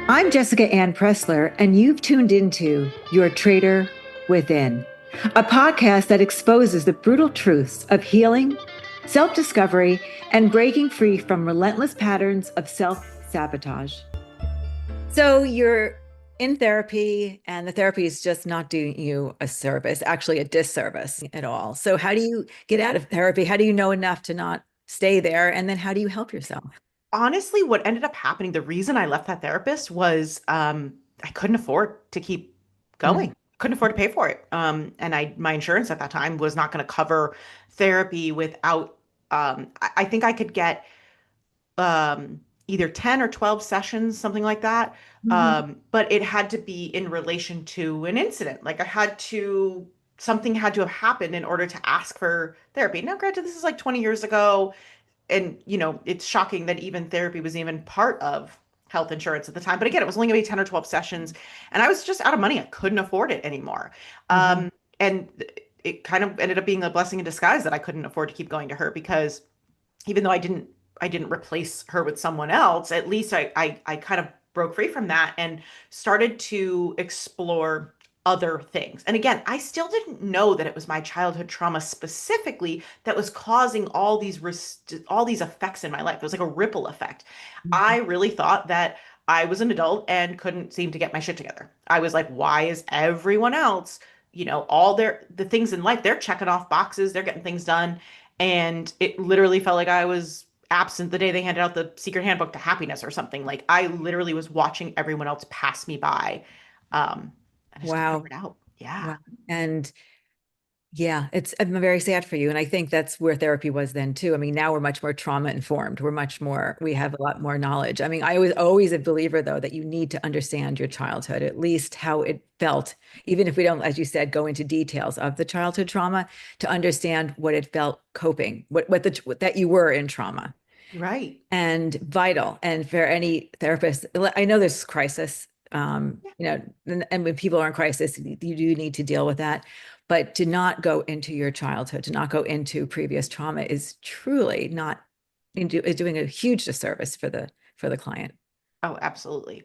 I'm Jessica Ann Pressler, and you've tuned into Your Traitor Within, a podcast that exposes the brutal truths of healing, self-discovery, and breaking free from relentless patterns of self-sabotage. So you're in therapy, and the therapy is just not doing you a service, actually a disservice at all. So how do you get out of therapy? How do you know enough to not stay there? And then how do you help yourself? Honestly, what ended up happening, the reason I left that therapist was I couldn't afford to keep Mhm. going. Couldn't afford to pay for it. And my insurance at that time was not going to cover therapy without I think I could get either 10 or 12 sessions, something like that. Mhm. But it had to be in relation to an incident. Like something had to have happened in order to ask for therapy. Now, granted, this is like 20 years ago, and it's shocking that even therapy was even part of health insurance at the time. But again, it was only going to be 10 or 12 sessions, and I was just out of money. I couldn't afford it anymore. Mhm. And it kind of ended up being a blessing in disguise that I couldn't afford to keep going to her, because even though I didn't replace her with someone else, at least I kind of broke free from that and started to explore other things. And again, I still didn't know that it was my childhood trauma specifically that was causing all these effects in my life. It was like a ripple effect. I Mhm. really thought that I was an adult and couldn't seem to get my shit together. I was like, why is everyone else, all the things in life, they're checking off boxes, they're getting things done, and it literally felt like I was absent the day they handed out the secret handbook to happiness or something. Like I literally was watching everyone else pass me by. And I just couldn't Wow. figure it out. Yeah. Wow. And yeah, I'm very sad for you. And I think that's where therapy was then too. I mean, now we're much more trauma informed. We have a lot more knowledge. I mean, I was always a believer though, that you need to understand your childhood, at least how it felt, even if we don't, as you said, go into details of the childhood trauma, to understand what it felt coping, what that you were in trauma. Right. And vital. And for any therapist, I know there's crisis, and when people are in crisis, you do need to deal with that. But to not go into your childhood, to not go into previous trauma is truly not is doing a huge disservice for the client. Oh, absolutely.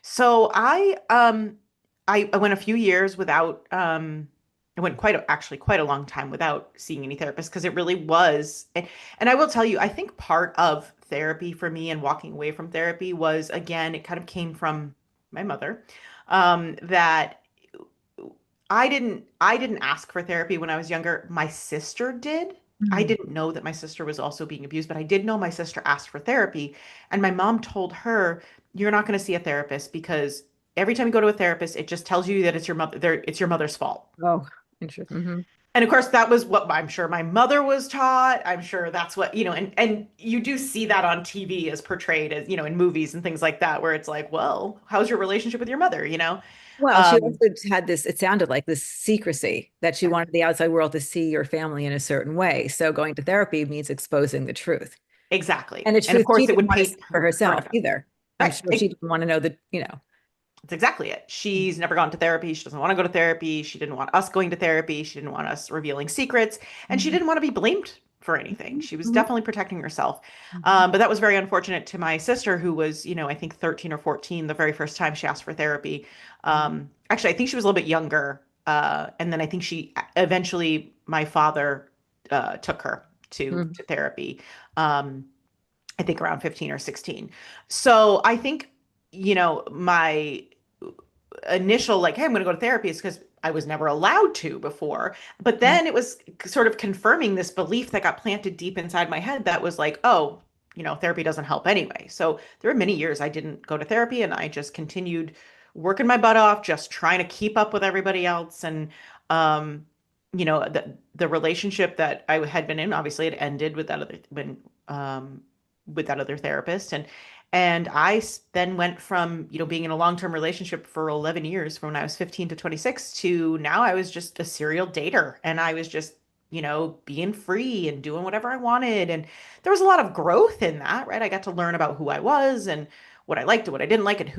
So I went a few years without I went actually quite a long time without seeing any therapist, because it really was, and I will tell you, I think part of therapy for me and walking away from therapy was, again, it kind of came from my mother, that I didn't ask for therapy when I was younger. My sister did. I Mhm. didn't know that my sister was also being abused, but I did know my sister asked for therapy. And my mom told her, "You're not going to see a therapist, because every time you go to a therapist, it just tells you that it's your mother's fault." Oh, interesting. Hmm. And of course, that was what I'm sure my mother was taught. I'm sure that's what, and you do see that on TV as portrayed as, in movies and things like that, where it's like, well, how's your relationship with your mother? Well, she Um, also had this, it sounded like this secrecy that she wanted the outside world to see your family in a certain way. So going to therapy means exposing the truth. exactly. And the And of truth she course, it didn't would want to see paint for her in herself a either. I'm right. sure she didn't want to know that. That's exactly it. She's never gone to therapy. She doesn't want to go to therapy. She didn't want us going to therapy. She didn't want us revealing secrets. And she Mhm. didn't want to be blamed for anything. Mhm. She was Mhm. definitely protecting herself. Mhm. But that was very unfortunate to my sister, who was, I think 13 or 14 the very first time she asked for therapy. Actually, I think she was a little bit younger. And then I think eventually, my father took her Mhm. to therapy. Um, I think around 15 or 16. So I think, my initial, like, hey, I'm going to go to therapy, is because I was never allowed to before. But Mhm. then it was sort of confirming this belief that got planted deep inside my head, that was like, oh, therapy doesn't help anyway. So there were many years I didn't go to therapy, and I just continued working my butt off, just trying to keep up with everybody else. And, the relationship that I had been in, obviously it ended um, with that other therapist. And then went from, being in a long-term relationship for 11 years, from when I was 15 to 26, to now I was just a serial dater, and I was just, being free and doing whatever I wanted. And there was a lot of growth in that, right? I got to learn about who I was and what I liked and what I didn't like, and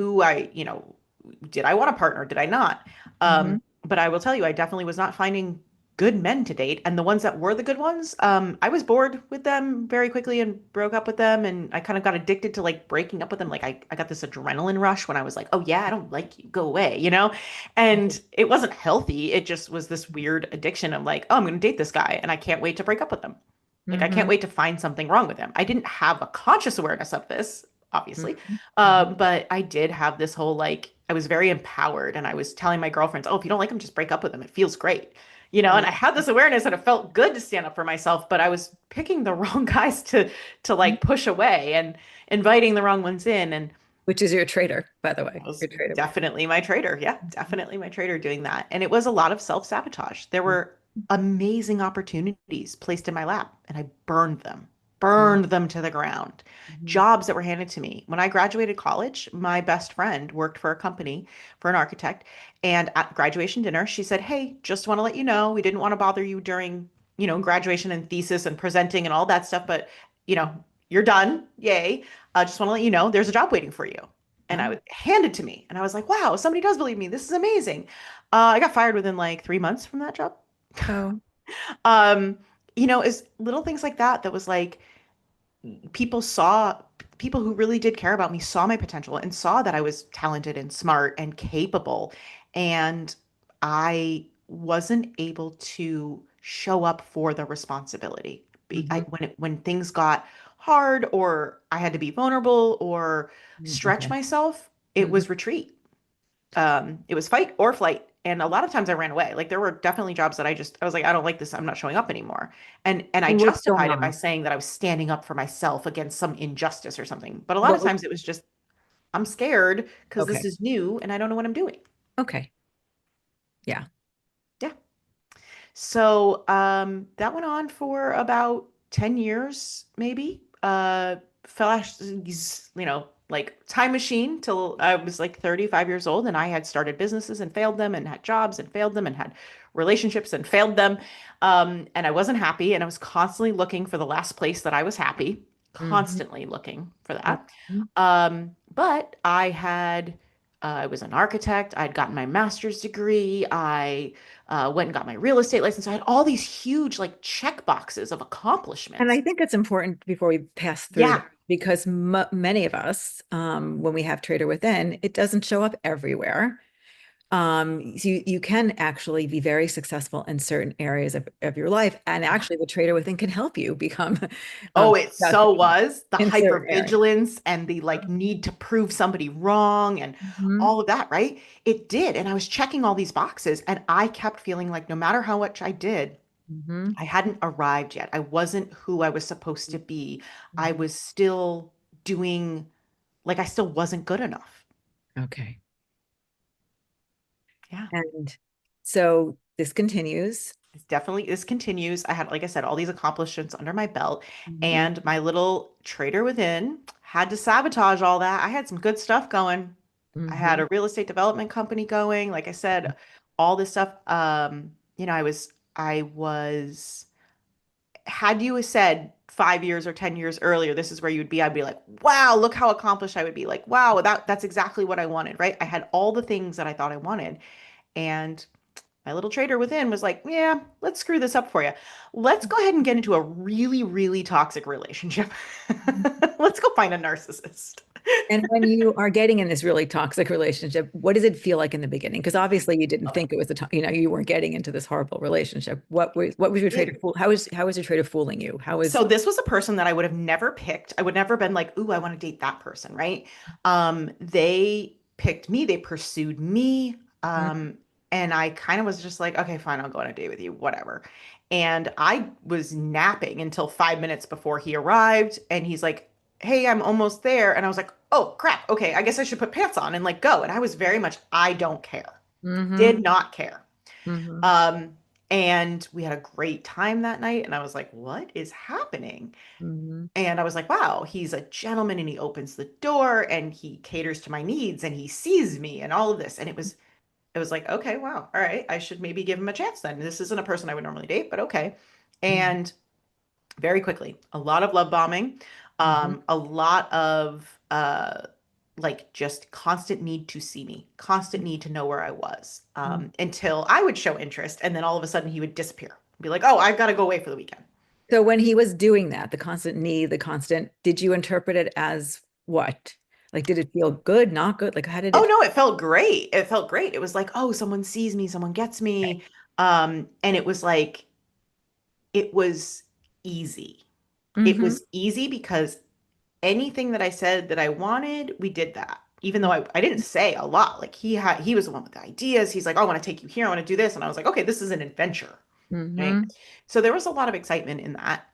did I want a partner? Did I not? Mhm. But I will tell you, I definitely was not finding good men to date. And the ones that were the good ones, I was bored with them very quickly and broke up with them. And I kind of got addicted to like breaking up with them. Like I got this adrenaline rush when I was like, oh yeah, I don't like you, go away, you know? And it wasn't healthy. It just was this weird addiction of like, oh, I'm going to date this guy and I can't wait to break up with him. Like I can't Mm-hmm. wait to find something wrong with him. I didn't have a conscious awareness of this, obviously. Mm-hmm. Mm-hmm. But I did have this whole like I was very empowered and I was telling my girlfriends, "Oh, if you don't like him, just break up with him. It feels great." You know, and I had this awareness and it felt good to stand up for myself, but I was picking the wrong guys to Mm-hmm. like push away and inviting the wrong ones in and Which is your traitor, by the that way. was Your traitor with definitely my traitor. Yeah, it. definitely my traitor doing that. And it was a lot of self-sabotage. There were amazing opportunities placed in my lap, and I burned them to the ground. Mm-hmm. Jobs that were handed to me. When I graduated college, my best friend worked for a company for an architect. And at graduation dinner, she said, "Hey, just want to let you know, we didn't want to bother you during, graduation and thesis and presenting and all that stuff, but, you know, you're done. Yay. Just want to let you know there's a job waiting for you." And I Oh, was handed to me. And I was like, wow, somebody does believe me. This is amazing. I got fired within like 3 months from that job. oh, Um, is little things like that that was like people saw people who really did care about me saw my potential and saw that I was talented and smart and capable. And I wasn't able to show up for the responsibility. mm-hmm. When things got hard or I had to be vulnerable or stretch Okay. myself, it Mm-hmm. was retreat. It was fight or flight. And a lot of times I ran away. Like there were definitely jobs that I was like, I don't like this. I'm not showing up anymore. And I What's going justified it by on? saying that I was standing up for myself against some injustice or something. But a lot What of was, times it was just, I'm scared because this okay. is new and I don't know what I'm doing. Okay. Yeah. Yeah. So that went on for about 10 years, maybe. Flash, like time machine till I was like 35 years old and I had started businesses and failed them and had jobs and failed them and had relationships and failed them. And I wasn't happy and I was constantly looking for the last place that I was happy, Mm-hmm. constantly looking for that. Mm-hmm. But I was an architect. I'd gotten my master's degree. I went and got my real estate license. I had all these huge like check boxes of And I accomplishments. think it's important before we pass through that Yeah. because m many of us, when we have Trader Within, it doesn't show up everywhere. So you can actually be very successful in certain areas of your life. And Yeah. actually, the Trader Within can help you become Oh, it so successful was the in certain areas. hypervigilance and the like need to prove somebody wrong and Hmm. all of that, right? It did. And I was checking all these boxes and I kept feeling like no matter how much I did, Hmm. I hadn't arrived yet. I wasn't who I was supposed to be. I Hmm. was still doing like I still wasn't good enough. Okay. Yeah. And so this continues. It's definitely this continues. I had, like I said, all these accomplishments under my belt, Hmm. and my little traitor within had to sabotage all that. I had some good stuff going. I had Hmm. a real estate development company going. Like I said, all this stuff. I was, had you said 5 years or 10 years earlier, this is where you'd be, I'd be like, wow, look how accomplished I would be. Like, wow, that's exactly what I wanted, right? I had all the things that I thought I wanted. And my little trader within was like, yeah, let's screw this up for you. Let's go ahead and get into a really, really toxic relationship. Let's go find a narcissist. And when you are getting in this really toxic relationship, what does it feel like in the beginning? Because obviously you didn't think it was you weren't getting into this horrible relationship. What was your trader It, fool? How was your trader fooling you? How was so this was a person that I would have never picked. I would never been like, ooh, I want to date that person, right? They picked me, they pursued me. And I kind of was just like, okay, fine, I'll go on a date with you, whatever. And I was napping until 5 minutes before he arrived, and he's like, hey, I'm almost there. And I was like, oh crap, okay, I guess I should put pants on and like go. And I was very much, I don't care. mm-hmm, Did not care. mm-hmm, Um, and we had a great time that night, and I was like, what is happening? mm-hmm, And I was like, wow, he's a gentleman and he opens the door and he caters to my needs and he sees me and all of this. And it was like, okay, wow, all right, I should maybe give him a chance then. This isn't a person I would normally date, but okay. And very quickly, a lot of love bombing, mm-hmm, a lot of like just constant need to see me, constant need to know where I was, until I would show interest, and then all of a sudden he would disappear, be like, "Oh, I've got to go away for the weekend." So when he was doing that, the constant need, the constant, did you interpret it as what? Like, did it feel good, not good? Like, how did Oh it? no, it felt great. It felt great. It was like, "Oh, someone sees me, someone gets me," and it was like it was easy. It Mm-hmm. was easy because anything that I said that I wanted, we did that. Even though I didn't say a lot. Like he was the one with the ideas. He's like, "Oh, I want to take you here. I want to do this." And I was like, "Okay, this is an adventure." Right. Mm-hmm. So there was a lot of excitement in that,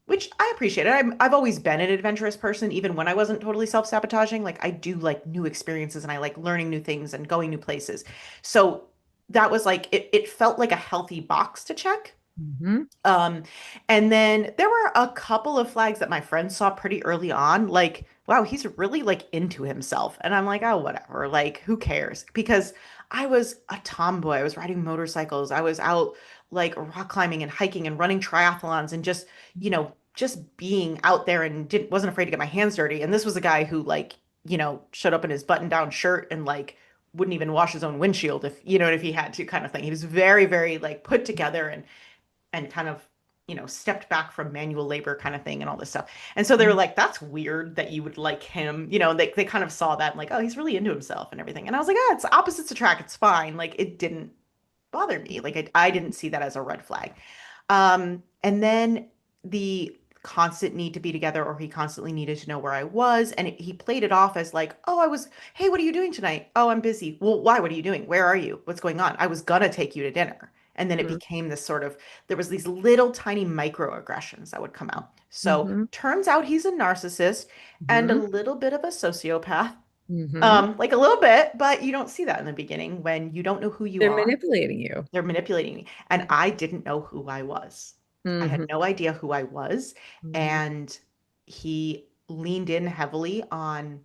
which I appreciated. I've always been an adventurous person, even when I wasn't totally self-sabotaging. Like I do like new experiences and I like learning new things and going new places. So that was like it felt like a healthy box to check. Mm-hmm. Um, and then there were a couple of flags that my friends saw pretty early on, like, wow, he's really like into himself. And I'm like, oh, whatever, like, who cares? Because I was a tomboy. I was riding motorcycles. I was out like rock climbing and hiking and running triathlons and just, just being out there and wasn't afraid to get my hands dirty. And this was a guy who like, showed up in his button-down shirt and like wouldn't even wash his own windshield if he had to kind of thing. He was very, very like put together and kind of stepped back from manual labor kind of thing and all this stuff. And so they were like, that's weird that you would like him. They kind of saw that and like, oh, he's really into himself and everything. And I was like, it's opposites attract, it's fine. Like it didn't bother me. Like I didn't see that as a red flag. And then the constant need to be together, or he constantly needed to know where I was. And he played it off as like, oh, hey, what are you doing tonight? Oh, I'm busy. Well, why? What are you doing? Where are you? What's going on? I was gonna take you to dinner. And then it became this sort of, there was these little tiny microaggressions that would come out. So Mm-hmm. turns out he's a narcissist and a Mm-hmm. little bit of a sociopath. Mm-hmm. Like a little bit, but you don't see that in the beginning when you don't know who you They're are. manipulating you. They're manipulating me. And I didn't know who I was. I had Mm-hmm. no idea who I was. Mm-hmm. And he leaned in heavily on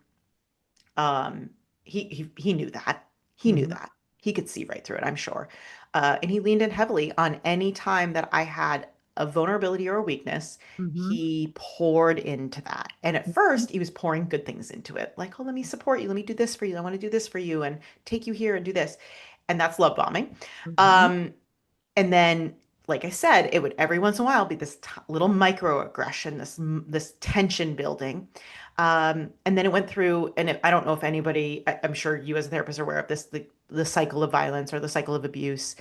he knew that. He knew Mm-hmm. that. He could see right through it, I'm sure. And he leaned in heavily on any time that I had a vulnerability or a weakness. Mm-hmm. He poured into that. And at first, he was pouring good things into it. Like, oh, let me support you. Let me do this for you. I want to do this for you and take you here and do this. And that's love bombing. Mm-hmm. Um, and then, like I said, it would every once in a while be this little microaggression, this tension building. And then it went through, and I don't know if anybody, I'm sure you as a therapist are aware of this, the cycle of violence or the cycle of abuse.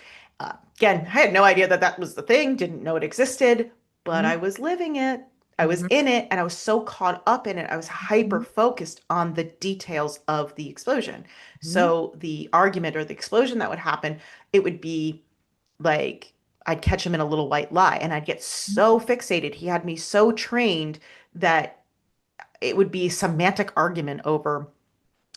Again, I had no idea that that was the thing, didn't know it existed, but I was living it. I was Mm-hmm. in it, and I was so caught up in it. I was hyper focused on the details of the explosion. Mm-hmm. So the argument or the explosion that would happen, it would be like I'd catch him in a little white lie and I'd get so fixated. He had me so trained that it would be semantic argument over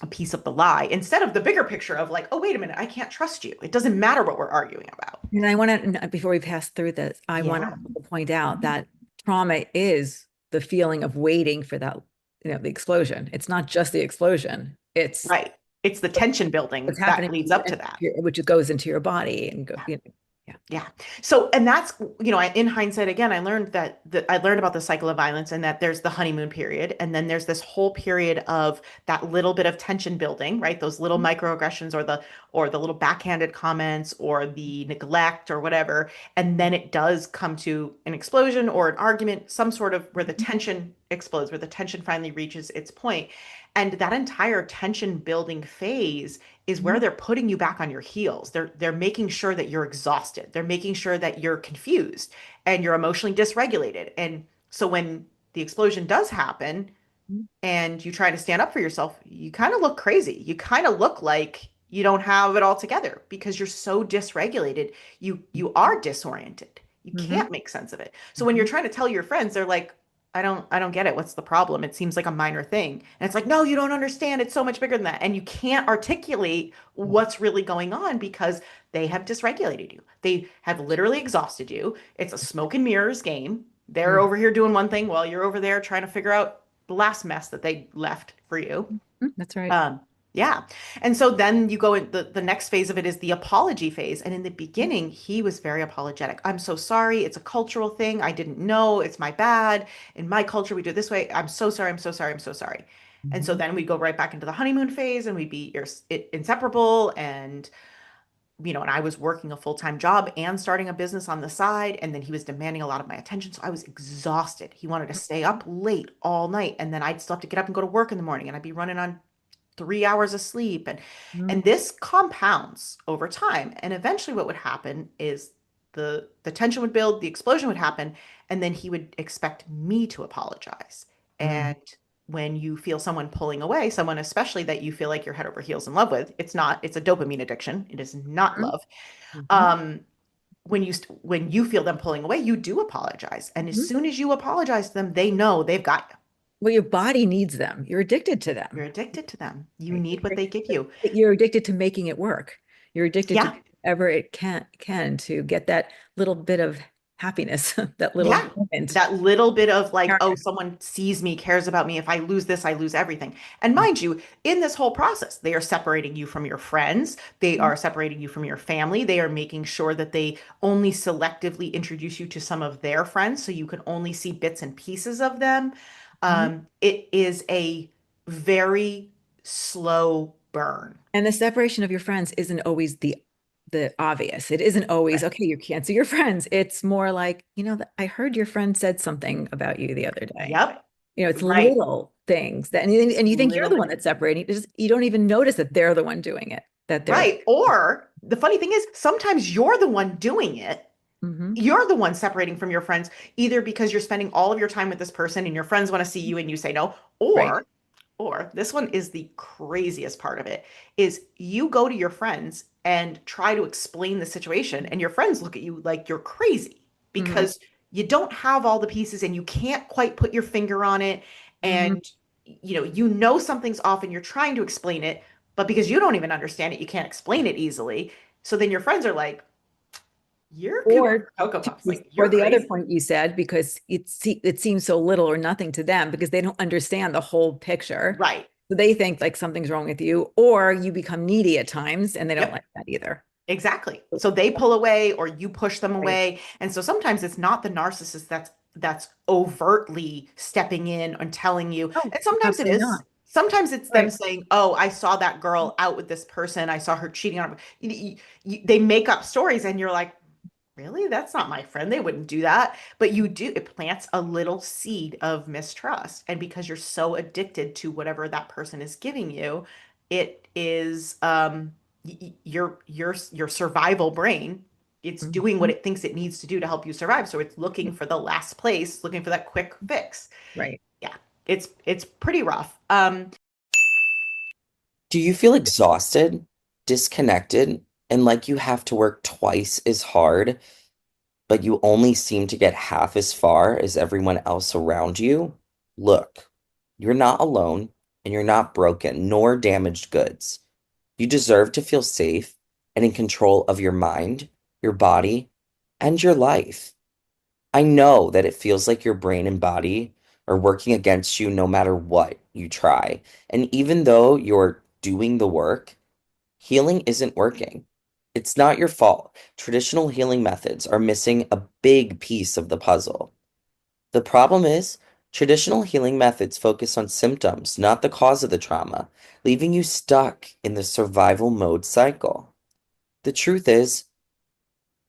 a piece of the lie instead of the bigger picture of like, oh, wait a minute, I can't trust you. It doesn't matter what we're arguing about. And I want to, before we pass through this, I want Yeah, to point out that trauma is the feeling of waiting for that, the explosion. It's not just the explosion. It's right. It's the tension what's building that happening, leads up to that. which goes into your body and Yeah. yeah. Yeah. So, and that's, in hindsight, again, I learned that I learned about the cycle of violence and that there's the honeymoon period. And then there's this whole period of that little bit of tension building, right? Those little microaggressions or the little backhanded comments or the neglect or whatever. And then it does come to an explosion or an argument, some sort of where the tension explodes, where the tension finally reaches its point. And that entire tension building phase is where Mhm. they're putting you back on your heels. They're making sure that you're exhausted. They're making sure that you're confused and you're emotionally dysregulated. And so when the explosion does happen and you try to stand up for yourself, you kind of look crazy. You kind of look like you don't have it all together because you're so dysregulated. You are disoriented. You Mhm. can't make sense of it. So when you're Mhm. trying to tell your friends, they're like, I don't get it. What's the problem? It seems like a minor thing. And it's like, no, you don't understand. It's so much bigger than that. And you can't articulate what's really going on because they have dysregulated you. They have literally exhausted you. It's a smoke and mirrors game. They're Mhm. over here doing one thing while you're over there trying to figure out the last mess that they left for you. That's right. Um, yeah. And so then you go in the next phase of it is the apology phase. And in the beginning, he was very apologetic. I'm so sorry. It's a cultural thing. I didn't know. It's my bad. In my culture, we do it this way. I'm so sorry. I'm so sorry. I'm so sorry. And so Mhm. then we go right back into the honeymoon phase and we'd be inseparable. And, and I was working a full-time job and starting a business on the side. And then he was demanding a lot of my attention. So I was exhausted. He wanted to stay up late all night. And then I'd still have to get up and go to work in the morning. And I'd be running on 3 hours of sleep. And Mhm. this compounds over time. And eventually what would happen is the tension would build, the explosion would happen, and then he would expect me to apologize. Mhm. And when you feel someone pulling away, someone especially that you feel like you're head over heels in love with, it's a dopamine addiction. It is not Mhm. love. Mhm. Um, when you feel them pulling away, you do apologize. And as Mhm. soon as you apologize to them, they know they've got you. Well, your body needs them. You're addicted to You're them. addicted to them. You Right? need what they give you. You're addicted to making it work. You're addicted to Yeah. whatever it can to get that little bit of happiness, that little Yeah. moment. That little bit of like, oh, someone sees me, cares about me. If I lose this, I lose everything. And mind you, in this whole process, they are separating you from your friends. They Mhm. are separating you from your family. They are making sure that they only selectively introduce you to some of their friends so you can only see bits and pieces of them. Mhm. It is a very slow burn. And the separation of your friends isn't always the obvious. It isn't always, Right. okay, you can't see your friends. It's more like, I heard your friend said something about you the other day. Yep. It's Right. little things and you think you're Little the bit. one that's separating. You don't even notice that they're the one doing it, that they're. Right. Or the funny thing is, sometimes you're the one doing it. Mhm. You're the one separating from your friends, either because you're spending all of your time with this person and your friends want to see you and you say no, Right. or this one is the craziest part of it, is you go to your friends and try to explain the situation and your friends look at you like you're crazy Mhm. because you don't have all the pieces and you can't quite put your finger on it Mhm. and you know something's off and you're trying to explain it, but because you don't even understand it, you can't explain it easily. So then your friends are like, "You're cuckoo Or for Cocoa Puffs. Like, or you're the other crazy." point you said, because it seems so little or nothing to them because they don't understand the whole picture. Right. So they think like something's wrong with you, or you become needy at times and they don't Yep. like that either. Exactly. So they pull away or you push them Right. away. And so sometimes it's not the narcissist that's overtly stepping in and telling you. Oh, And sometimes it absolutely is. not. Sometimes it's them Right. saying, "Oh, I saw that girl out with this person. I saw her cheating on her." They make up stories and you're like, really? That's not my friend. They wouldn't do that. But you do, it plants a little seed of mistrust. And because you're so addicted to whatever that person is giving you, it is your survival brain. It's doing what Mhm. it thinks it needs to do to help you survive. So it's looking for the last place, looking for that quick fix. Right. Yeah, it's pretty rough. Do you feel exhausted, disconnected, and like you have to work twice as hard, but you only seem to get half as far as everyone else around you? Look, you're not alone, and you're not broken, nor damaged goods. You deserve to feel safe and in control of your mind, your body, and your life. I know that it feels like your brain and body are working against you no matter what you try. And even though you're doing the work, healing isn't working. It's not your fault. Traditional healing methods are missing a big piece of the puzzle. The problem is, traditional healing methods focus on symptoms, not the cause of the trauma, leaving you stuck in the survival mode cycle. The truth is,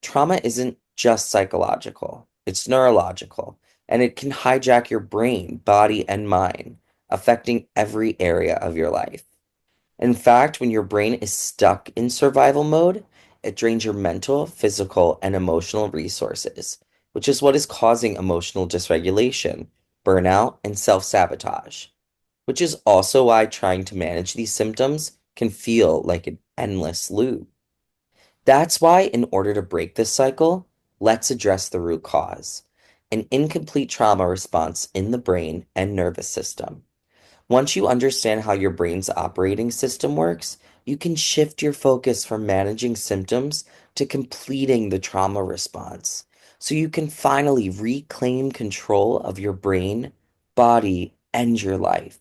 trauma isn't just psychological, it's neurological, and it can hijack your brain, body, and mind, affecting every area of your life. In fact, when your brain is stuck in survival mode, it drains your mental, physical, and emotional resources, which is what is causing emotional dysregulation, burnout, and self-sabotage, which is also why trying to manage these symptoms can feel like an endless loop. That's why, in order to break this cycle, let's address the root cause, an incomplete trauma response in the brain and nervous system. Once you understand how your brain's operating system works, you can shift your focus from managing symptoms to completing the trauma response. So you can finally reclaim control of your brain, body, and your life.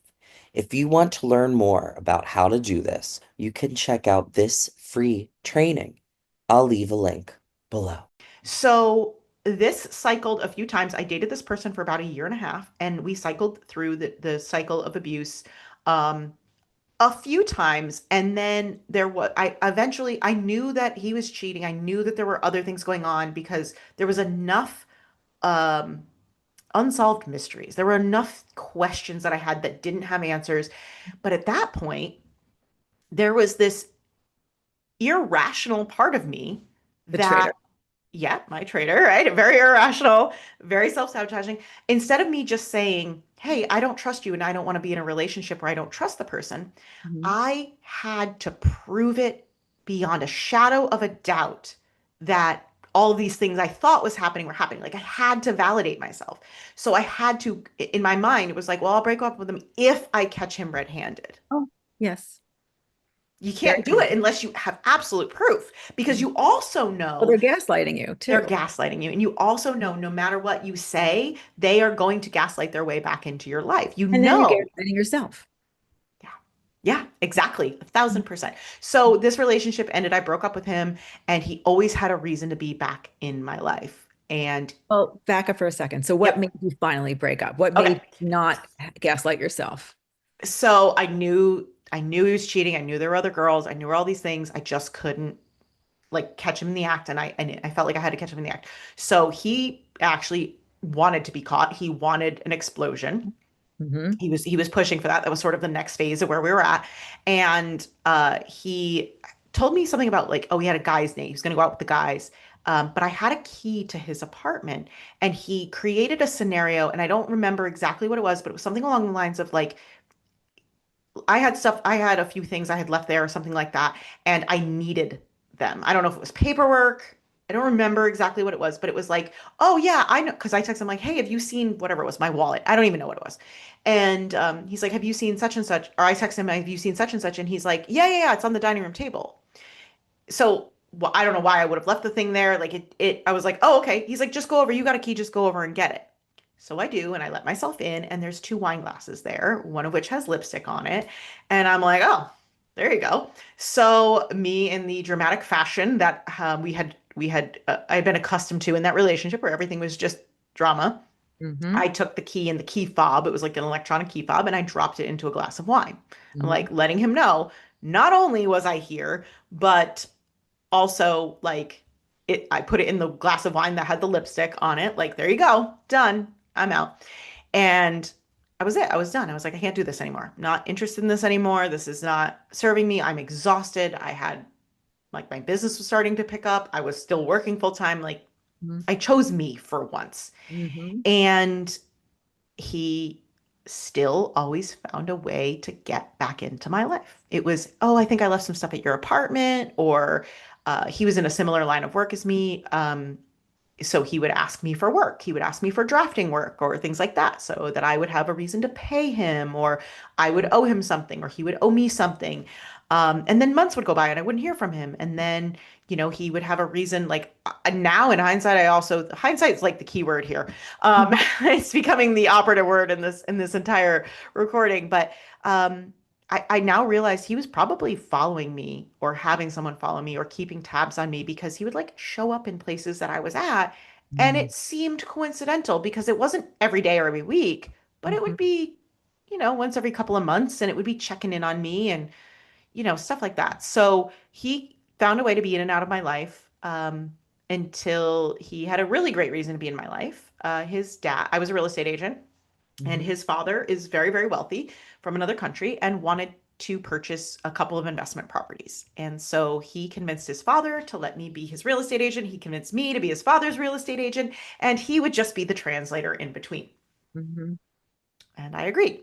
If you want to learn more about how to do this, you can check out this free training. I'll leave a link below. So this cycled a few times. I dated this person for about a year and a half, and we cycled through the cycle of abuse. Um, a few times, and then there was I eventually I knew that he was cheating. I knew that there were other things going on because there was enough um unsolved mysteries. There were enough questions that I had that didn't have answers. But at that point, there was this irrational part of me The that, traitor. yeah, my traitor, right? Very irrational, very self-sabotaging. Instead of me just saying, hey, I don't trust you and I don't want to be in a relationship where I don't trust the person, Mhm. I had to prove it beyond a shadow of a doubt that all these things I thought was happening were happening. Like I had to validate myself. So I had to, in my mind, it was like, well, I'll break up with him if I catch him red-handed. Oh, yes. You Very can't do it common. unless you have absolute proof because Mhm. you also Well, know they're gaslighting you they're too. gaslighting you. And you also know no matter what you say, they are going to gaslight their way back into your life. You And then you're know. gaslighting yourself. Yeah. Yeah, exactly. 1,000%. So this relationship ended. I broke up with him, and he always had a reason to be back in my life. And Well, back up for a second. So what made yep. you finally break up? What Okay. made you not gaslight yourself? So I knew he was cheating. I knew there were other girls. I knew all these things. I just couldn't like catch him in the act, and I felt like I had to catch him in the act. So he actually wanted to be caught. He wanted an explosion. Hmm. He was pushing for that. That was sort of the next phase of where we were at. And he told me something about like, oh, he had a guy's name. He was going to go out with the guys. But I had a key to his apartment, and he created a scenario, and I don't remember exactly what it was, but it was something along the lines of like I had a few things I had left there or something like that, and I needed them. I don't know if it was paperwork. I don't remember exactly what it was, but it was like, oh yeah, I know. Because I texted him like, hey, have you seen whatever it was, my wallet? I don't even know what it was. And he's like, have you seen such and such? Or I texted him, have you seen such and such? And he's like, yeah, yeah, yeah, it's on the dining room table. So well, I don't know why I would have left the thing there. Like I was like, oh, okay. He's like, just go over. You got a key, just go over and get it. So I do, and I let myself in, and there's two wine glasses there, one of which has lipstick on it. And I'm like, oh, there you go. So me in the dramatic fashion that I'd been accustomed to in that relationship where everything was just drama. Hmm. I took the key and the key fob, it was like an electronic key fob, and I dropped it into a glass of wine. I'm Hmm. like letting him know, not only was I here, but also like I put it in the glass of wine that had the lipstick on it. Like, there you go, done. I'm out. And I was it. I was done. I was like, I can't do this anymore. I'm not interested in this anymore. This is not serving me. I'm exhausted. I had like my business was starting to pick up. I was still working full time. Like I chose me for once. Hmm. And he still always found a way to get back into my life. It was, oh, I think I left some stuff at your apartment, or he was in a similar line of work as me. So he would ask me for work. He would ask me for drafting work or things like that so that I would have a reason to pay him, or I would owe him something, or he would owe me something. And then months would go by and I wouldn't hear from him. And then, he would have a reason like now in hindsight, hindsight's like the key word here. It's becoming the operative word in this entire recording. But I now realize he was probably following me or having someone follow me or keeping tabs on me because he would like show up in places that I was at. And Hmm. it seemed coincidental because it wasn't every day or every week, but it would Hmm. be, once every couple of months, and it would be checking in on me and, stuff like that. So he found a way to be in and out of my life until he had a really great reason to be in my life. His dad, I was a real estate agent. And Hmm. his father is very, very wealthy from another country and wanted to purchase a couple of investment properties. And so he convinced his father to let me be his real estate agent. He convinced me to be his father's real estate agent, and he would just be the translator in between. Hmm. And I agreed.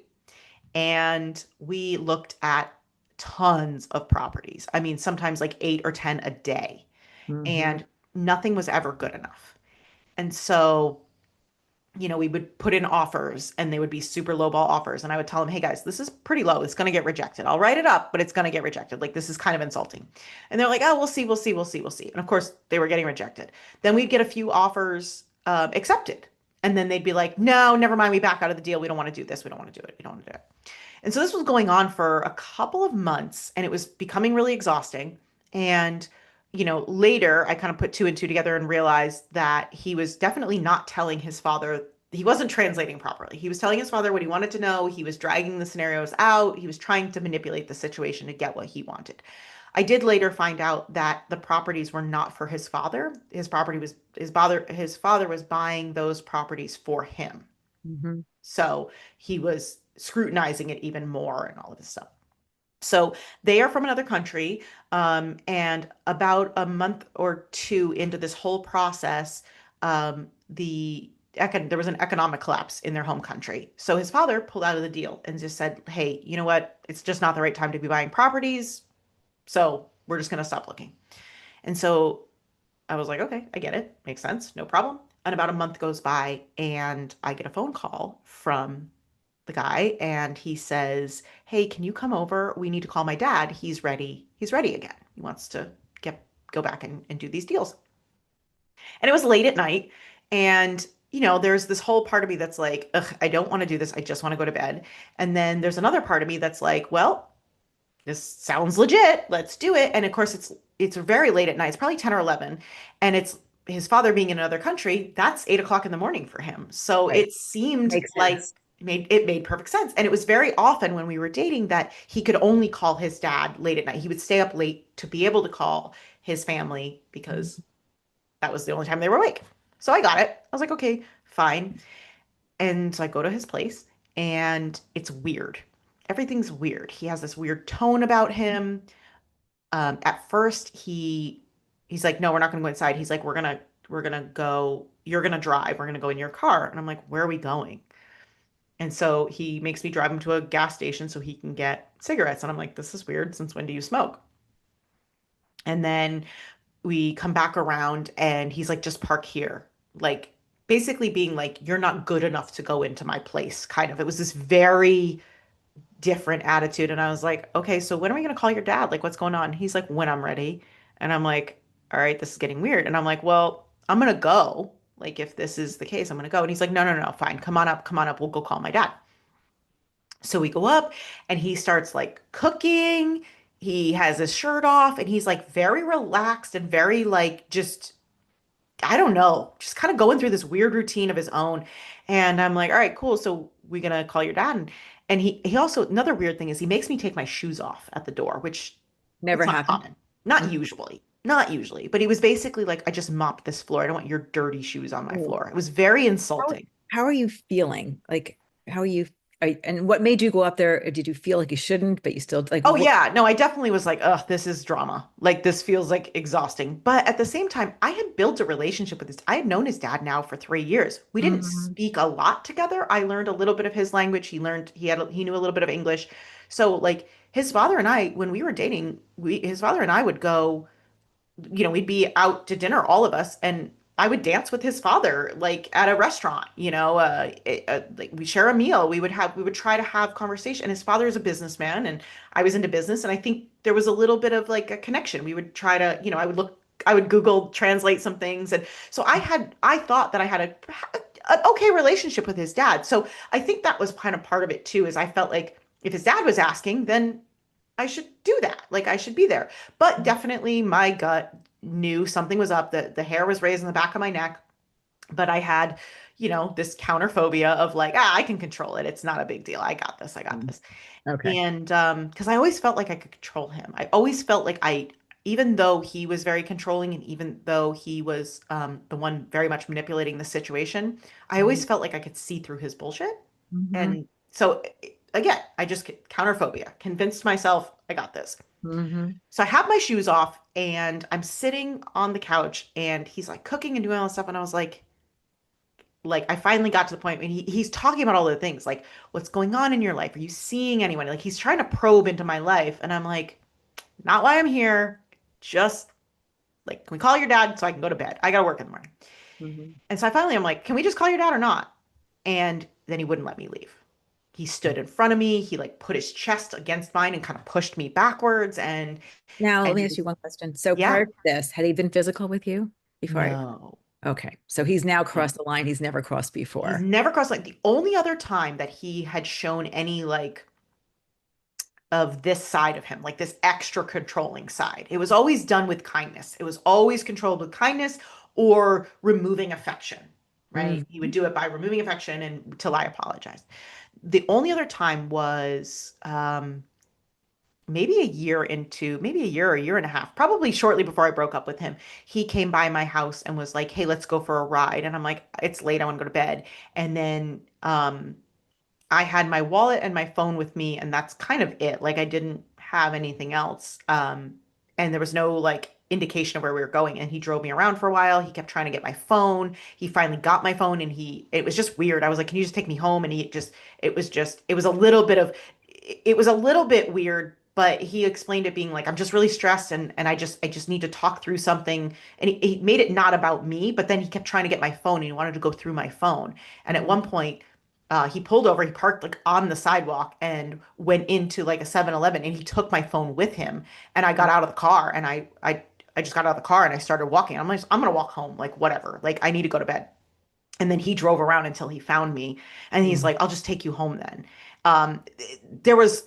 And we looked at tons of properties. I mean, sometimes like 8 or 10 a day, Hmm. and nothing was ever good enough. And so we would put in offers and they would be super low ball offers. And I would tell them, hey guys, this is pretty low. It's going to get rejected. I'll write it up, but it's going to get rejected. Like, this is kind of insulting. And they're like, oh, we'll see, we'll see, we'll see, we'll see. And of course, they were getting rejected. Then we'd get a few offers accepted. And then they'd be like, no, never mind. We back out of the deal. We don't want to do this. We don't want to do it. We don't want to do it. And so this was going on for a couple of months and it was becoming really exhausting. And, later I kind of put two and two together and realized that he was definitely not telling his father he wasn't translating properly. He was telling his father what he wanted to know. He was dragging the scenarios out. He was trying to manipulate the situation to get what he wanted. I did later find out that the properties were not for his father. His father was buying those properties for him. Mhm. So he was scrutinizing it even more and all of this stuff. So they are from another country. And about a month or two into this whole process, there was an economic collapse in their home country. So his father pulled out of the deal and just said, "Hey, you know what? It's just not the right time to be buying properties. So we're just going to stop looking." And so I was like, "Okay, I get it. Makes sense. No problem." And about a month goes by, and I get a phone call from the guy, and he says, "Hey, can you come over? We need to call my dad. He's ready. He's ready again. He wants to go back and do these deals." And it was late at night. And, there's this whole part of me that's like, ugh, I don't want to do this. I just want to go to bed. And then there's another part of me that's like, well, this sounds legit. Let's do it. And of course, it's very late at night. It's probably 10 or 11. And it's his father being in another country. That's 8 o'clock in the morning for him. So Right. it seemed Makes like sense. it made perfect sense. And it was very often when we were dating that he could only call his dad late at night. He would stay up late to be able to call his family because that was the only time they were awake. So I got it. I was like, okay, fine. And so I go to his place, and it's weird. Everything's weird. He has this weird tone about him. At first he's like, "No, we're not going to go inside." He's like, "We're gonna go. You're gonna drive. We're gonna go in your car." And I'm like, "Where are we going?" And so he makes me drive him to a gas station so he can get cigarettes. And I'm like, "This is weird. Since when do you smoke?" And then we come back around, and he's like, "Just park here." Like, basically being like, "You're not good enough to go into my place," kind of. It was this very different attitude. And I was like, "Okay, so when are we going to call your dad? Like, what's going on?" He's like, "When I'm ready." And I'm like, "All right, this is getting weird." And I'm like, "Well, I'm going to go. Like, if this is the case, I'm going to go." And he's like, "No, no, no, fine. Come on up. Come on up. We'll go call my dad." So we go up, and he starts like cooking. He has his shirt off, and he's like very relaxed and very like just, I don't know, just kind of going through this weird routine of his own. And I'm like, "All right, cool. So we gonna call your dad?" And he also, another weird thing is he makes me take my shoes off at the door, which Never it's not happened. common. Not Mhm. usually. Not usually. But he was basically like, "I just mopped this floor. I don't want your dirty shoes on my Ooh. floor." It was very How, insulting. how are you feeling? Like, how are you? And what made you go up there? Did you feel like you shouldn't, but you still like Oh what? yeah, no, I definitely was like, "Ugh, this is drama. Like this feels like exhausting." But at the same time, I had built a relationship with I had known his dad now for 3 years. We didn't Mhm. speak a lot together. I learned a little bit of his language. He knew a little bit of English. So like his father and I, when we were dating, we his father and I would go, we'd be out to dinner, all of us, and I would dance with his father, like at a restaurant, like we share a meal. We would try to have conversation. And his father is a businessman, and I was into business. And I think there was a little bit of like a connection. We would try to, I would Google translate some things. And so I thought that I had an okay relationship with his dad. So I think that was kind of part of it too, is I felt like if his dad was asking, then I should do that. Like I should be there. But definitely my gut knew something was up. The hair was raised in the back of my neck, but I had, this counter phobia of like, I can control it. It's not a big deal. I got this. I got Mhm. this. Okay. And because I always felt like I could control him. I always felt like even though he was very controlling and even though he was the one very much manipulating the situation, I always felt like I could see through his bullshit. Mhm. And so again, I just counter phobia, convinced myself I got this. Mhm. So I have my shoes off, and I'm sitting on the couch, and he's like cooking and doing all this stuff. And I was like I finally got to the point when he's talking about all the things like, "What's going on in your life? Are you seeing anyone?" Like he's trying to probe into my life. And I'm like, "Not why I'm here. Just like, can we call your dad so I can go to bed? I got to work in the morning." Mhm. And so I finally, I'm like, "Can we just call your dad or not?" And then he wouldn't let me leave. He stood in front of me. He like put his chest against mine and kind of pushed me backwards. Now, let And me he ask you was, one question. So yeah, prior to this, had he been physical with you before no, okay. So he's now no. crossed the line he's never crossed He's before. never crossed like the only other time that he had shown any like of this side of him, like this extra controlling side. It was always done with kindness. It was always controlled with kindness or removing affection, Mm-hmm. right? He would do it by removing affection and till I apologized. The only other time was maybe a year into, maybe a year or a year and a half, probably shortly before I broke up with him. He came by my house and was like, "Hey, let's go for a ride." And I'm like, "It's late, I want to go to bed." And then I had my wallet and my phone with me, and that's kind of it. Like I didn't have anything else. And there was no like indication of where we were going. And he drove me around for a while. He kept trying to get my phone. He finally got my phone, and it was just weird. I was like, "Can you just take me home?" And it was a little bit of, it was a little bit weird. But he explained it being like, "I'm just really stressed, and I just need to talk through something." And he made it not about me, but then he kept trying to get my phone and he wanted to go through my phone. And at one point, he pulled over, he parked like on the sidewalk and went into like a 7-Eleven, and he took my phone with him. And I got out of the car, and I just got out of the car and I started walking. I'm like, I'm gonna walk home, like whatever. Like I need to go to bed. And then he drove around until he found me, and he's like, "I'll just take you home then." Um, there was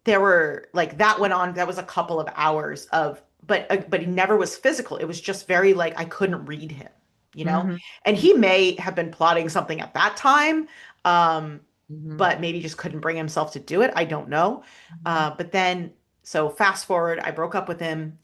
there were like that went on. That was a couple of hours of, but he never was physical. It was just very like I couldn't read him, you know? Mm-hmm. And he may have been plotting something at that time, um, Mm-hmm. but maybe just couldn't bring himself to do it. I don't know. But then, so fast forward, I broke up with him,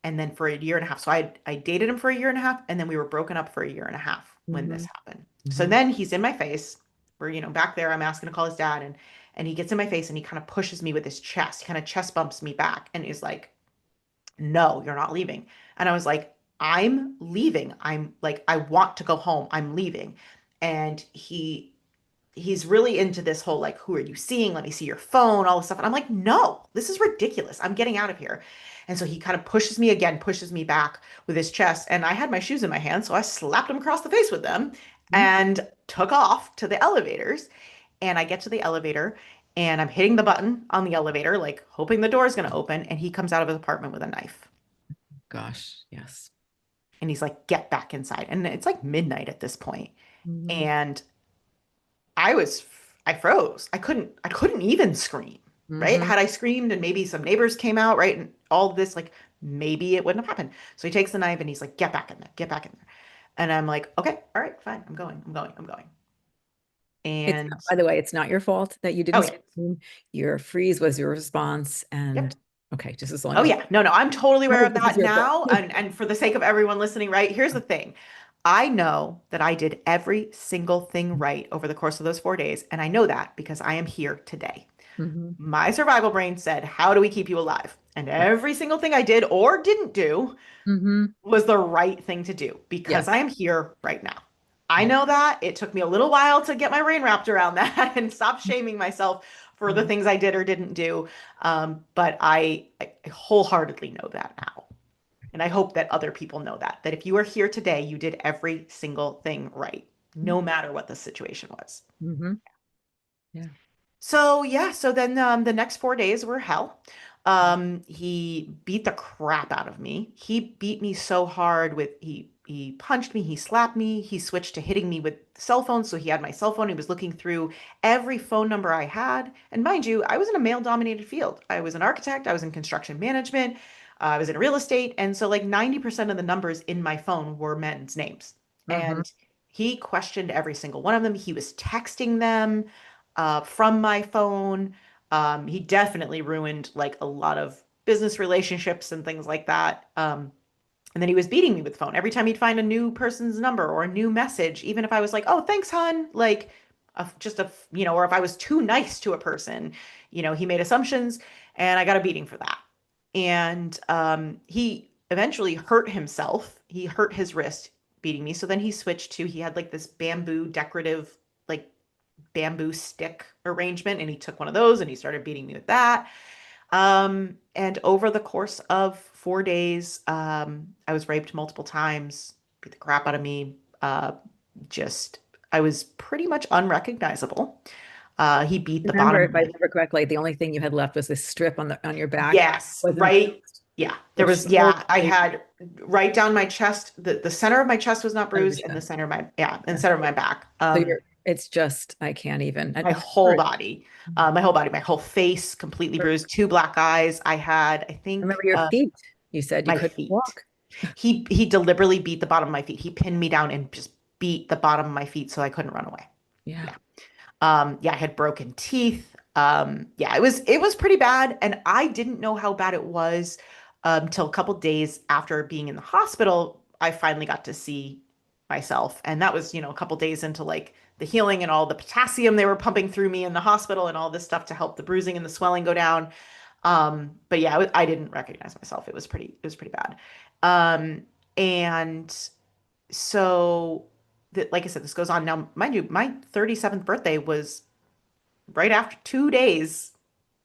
and then for a year and a half. So I dated him for a year and a half, and then we were broken up for a year and a half when Mm-hmm. this happened. So Mm-hmm. then he's in my face. We're, back there. I'm asking to call his dad, and he gets in my face and he kind of pushes me with his chest. He kind of chest bumps me back and is like, "No, you're not leaving." And I was like, "I'm leaving. I'm like, I want to go home. I'm leaving." And he's really into this whole like, "Who are you seeing? Let me see your phone," all this stuff. And I'm like, "No, this is ridiculous. I'm getting out of here." And so he kind of pushes me again, pushes me back with his chest. And I had my shoes in my hand, so I slapped him across the face with them and took off to the elevators. And I get to the elevator, and I'm hitting the button on the elevator, like hoping the door is going to open. And he comes out of his apartment with a knife. Gosh, yes. And he's like, "Get back inside." And it's like midnight at this point. Mm-hmm. And I was, I froze. I couldn't even scream, right? Mm-hmm. Had I screamed and maybe some neighbors came out, right? And all of this, like maybe it wouldn't have happened. So he takes the knife and he's like, "Get back in there, get back in there." And I'm like, "Okay, all right, fine. I'm going, I'm going, I'm going." It's, And by the way, it's not your fault that you oh didn't yeah, scream. Your freeze was your response. And yep. okay, just as long Oh as yeah. No, no, I'm totally aware of this is that your fault. now. And for the sake of everyone listening, right? Here's the thing. I know that I did every single thing right over the course of those 4 days, and I know that because I am here today. Mm-hmm. My survival brain said, "How do we keep you alive?" And Right. every single thing I did or didn't do Mm-hmm. was the right thing to do because I Yes. am here right now. I Yeah. know that. It took me a little while to get my brain wrapped around that and stop shaming myself for the Mhm. things I did or didn't do. But I wholeheartedly know that now. And I hope that other people know that, that if you are here today, you did every single thing right, no matter what the situation was. Mm-hmm. Yeah. So yeah, so then the next 4 days were hell. He beat the crap out of me. He beat me so hard with he punched me, he slapped me, he switched to hitting me with cell phones. So he had my cell phone. He was looking through every phone number I had. And mind you, I was in a male-dominated field. I was an architect, I was in construction management, I was in real estate, and so like 90% of the numbers in my phone were men's names. Mm-hmm. And he questioned every single one of them. He was texting them from my phone. He definitely ruined like a lot of business relationships and things like that. And then he was beating me with the phone every time he'd find a new person's number or a new message, even if I was like, "Oh, thanks, hon." Like, or if I was too nice to a person, he made assumptions, and I got a beating for that. And he eventually hurt himself. He hurt his wrist beating me. So then he had like this bamboo decorative, like bamboo stick arrangement, and he took one of those and he started beating me with that. And over the course of 4 days, I was raped multiple times, beat the crap out of me. Just, I was pretty much unrecognizable. He beat the Remember, bottom if of I my, remember correctly, the only thing you had left was this strip on your back. yes, Wasn't right. Yeah, there which was, the whole yeah, I body had right down my chest, the center of my chest was not of your bruised, and the chest. center of my, yeah, and the Yeah. center of my back. So it's just I can't even. My And whole body, my whole face completely I bruised, two black eyes. I had, I remember think, your feet. You said you my couldn't feet. walk. He deliberately beat the bottom of my feet. He pinned me down and just beat the bottom of my feet so I couldn't run away. Yeah. Yeah. Yeah, I had broken teeth. Yeah, it was pretty bad, and I didn't know how bad it was until a couple days after being in the hospital. I finally got to see myself, and that was, a couple days into like the healing and all the potassium they were pumping through me in the hospital and all this stuff to help the bruising and the swelling go down. But yeah, I didn't recognize myself. It was pretty bad. And so like I said, this goes on now. Mind you, my 37th birthday was right after 2 days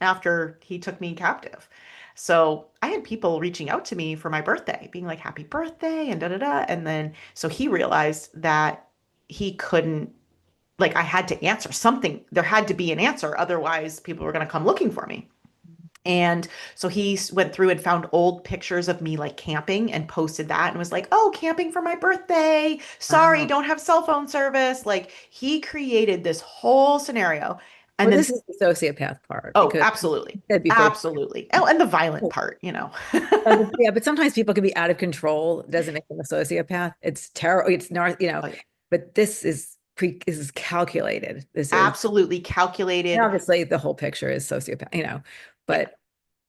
after he took me captive. So I had people reaching out to me for my birthday, being like, happy birthday, and da da da. And then so he realized that he couldn't, like, I had to answer something. There had to be an answer. Otherwise, people were going to come looking for me. And so he went through and found old pictures of me like camping and posted that and was like, oh, camping for my birthday. Sorry, Wow. don't have cell phone service. Like he created this whole scenario. And Well, then, this is the sociopath part oh, because absolutely. that'd be first. Absolutely. Oh, and the violent part. Yeah, but sometimes people can be out of control. It doesn't make them a sociopath. It's terrible. It's not, Oh, yeah. but this is calculated. This is, Absolutely and calculated. obviously the whole picture is sociopath, Yeah. but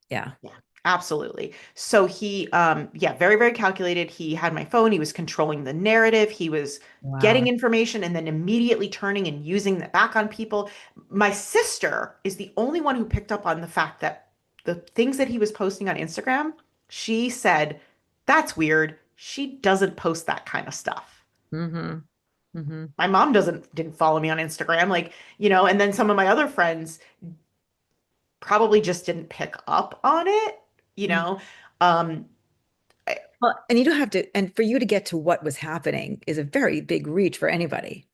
yeah. Yeah, absolutely. So he, yeah, very, very calculated. He had my phone. He was controlling the narrative. He was getting Wow. information and then immediately turning and using that back on people. My sister is the only one who picked up on the fact that the things that he was posting on Instagram, she said, that's weird. She doesn't post that kind of stuff. Mm-hmm. Mm-hmm. My mom didn't follow me on Instagram, like, and then some of my other friends probably just didn't pick up on it, you Mm-hmm. know. Um, Well, and you don't have to, and for you to get to what was happening is a very big reach for anybody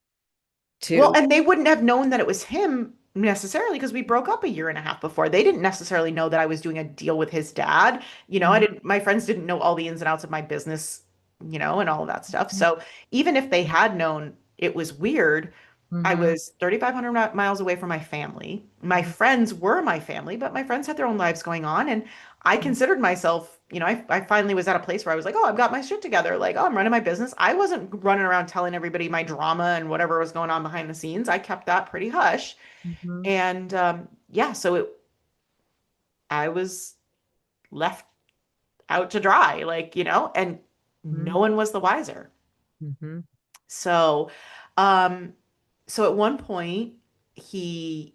Well, to. and they wouldn't have known that it was him necessarily because we broke up a year and a half before. They didn't necessarily know that I was doing a deal with his dad. I Mhm. didn't, my friends didn't know all the ins and outs of my business, and all of that stuff. So even if they had known it was weird, I Mhm. was 3,500 miles away from my family. My friends were my family, but my friends had their own lives going on. And I Mhm. considered myself, I finally was at a place where I was like, oh, I've got my shit together. Like, oh, I'm running my business. I wasn't running around telling everybody my drama and whatever was going on behind the scenes. I kept that pretty hush. Mhm. And yeah, so I was left out to dry, like, and no Mhm. one was the wiser. Mhm. So, um, so at one point, he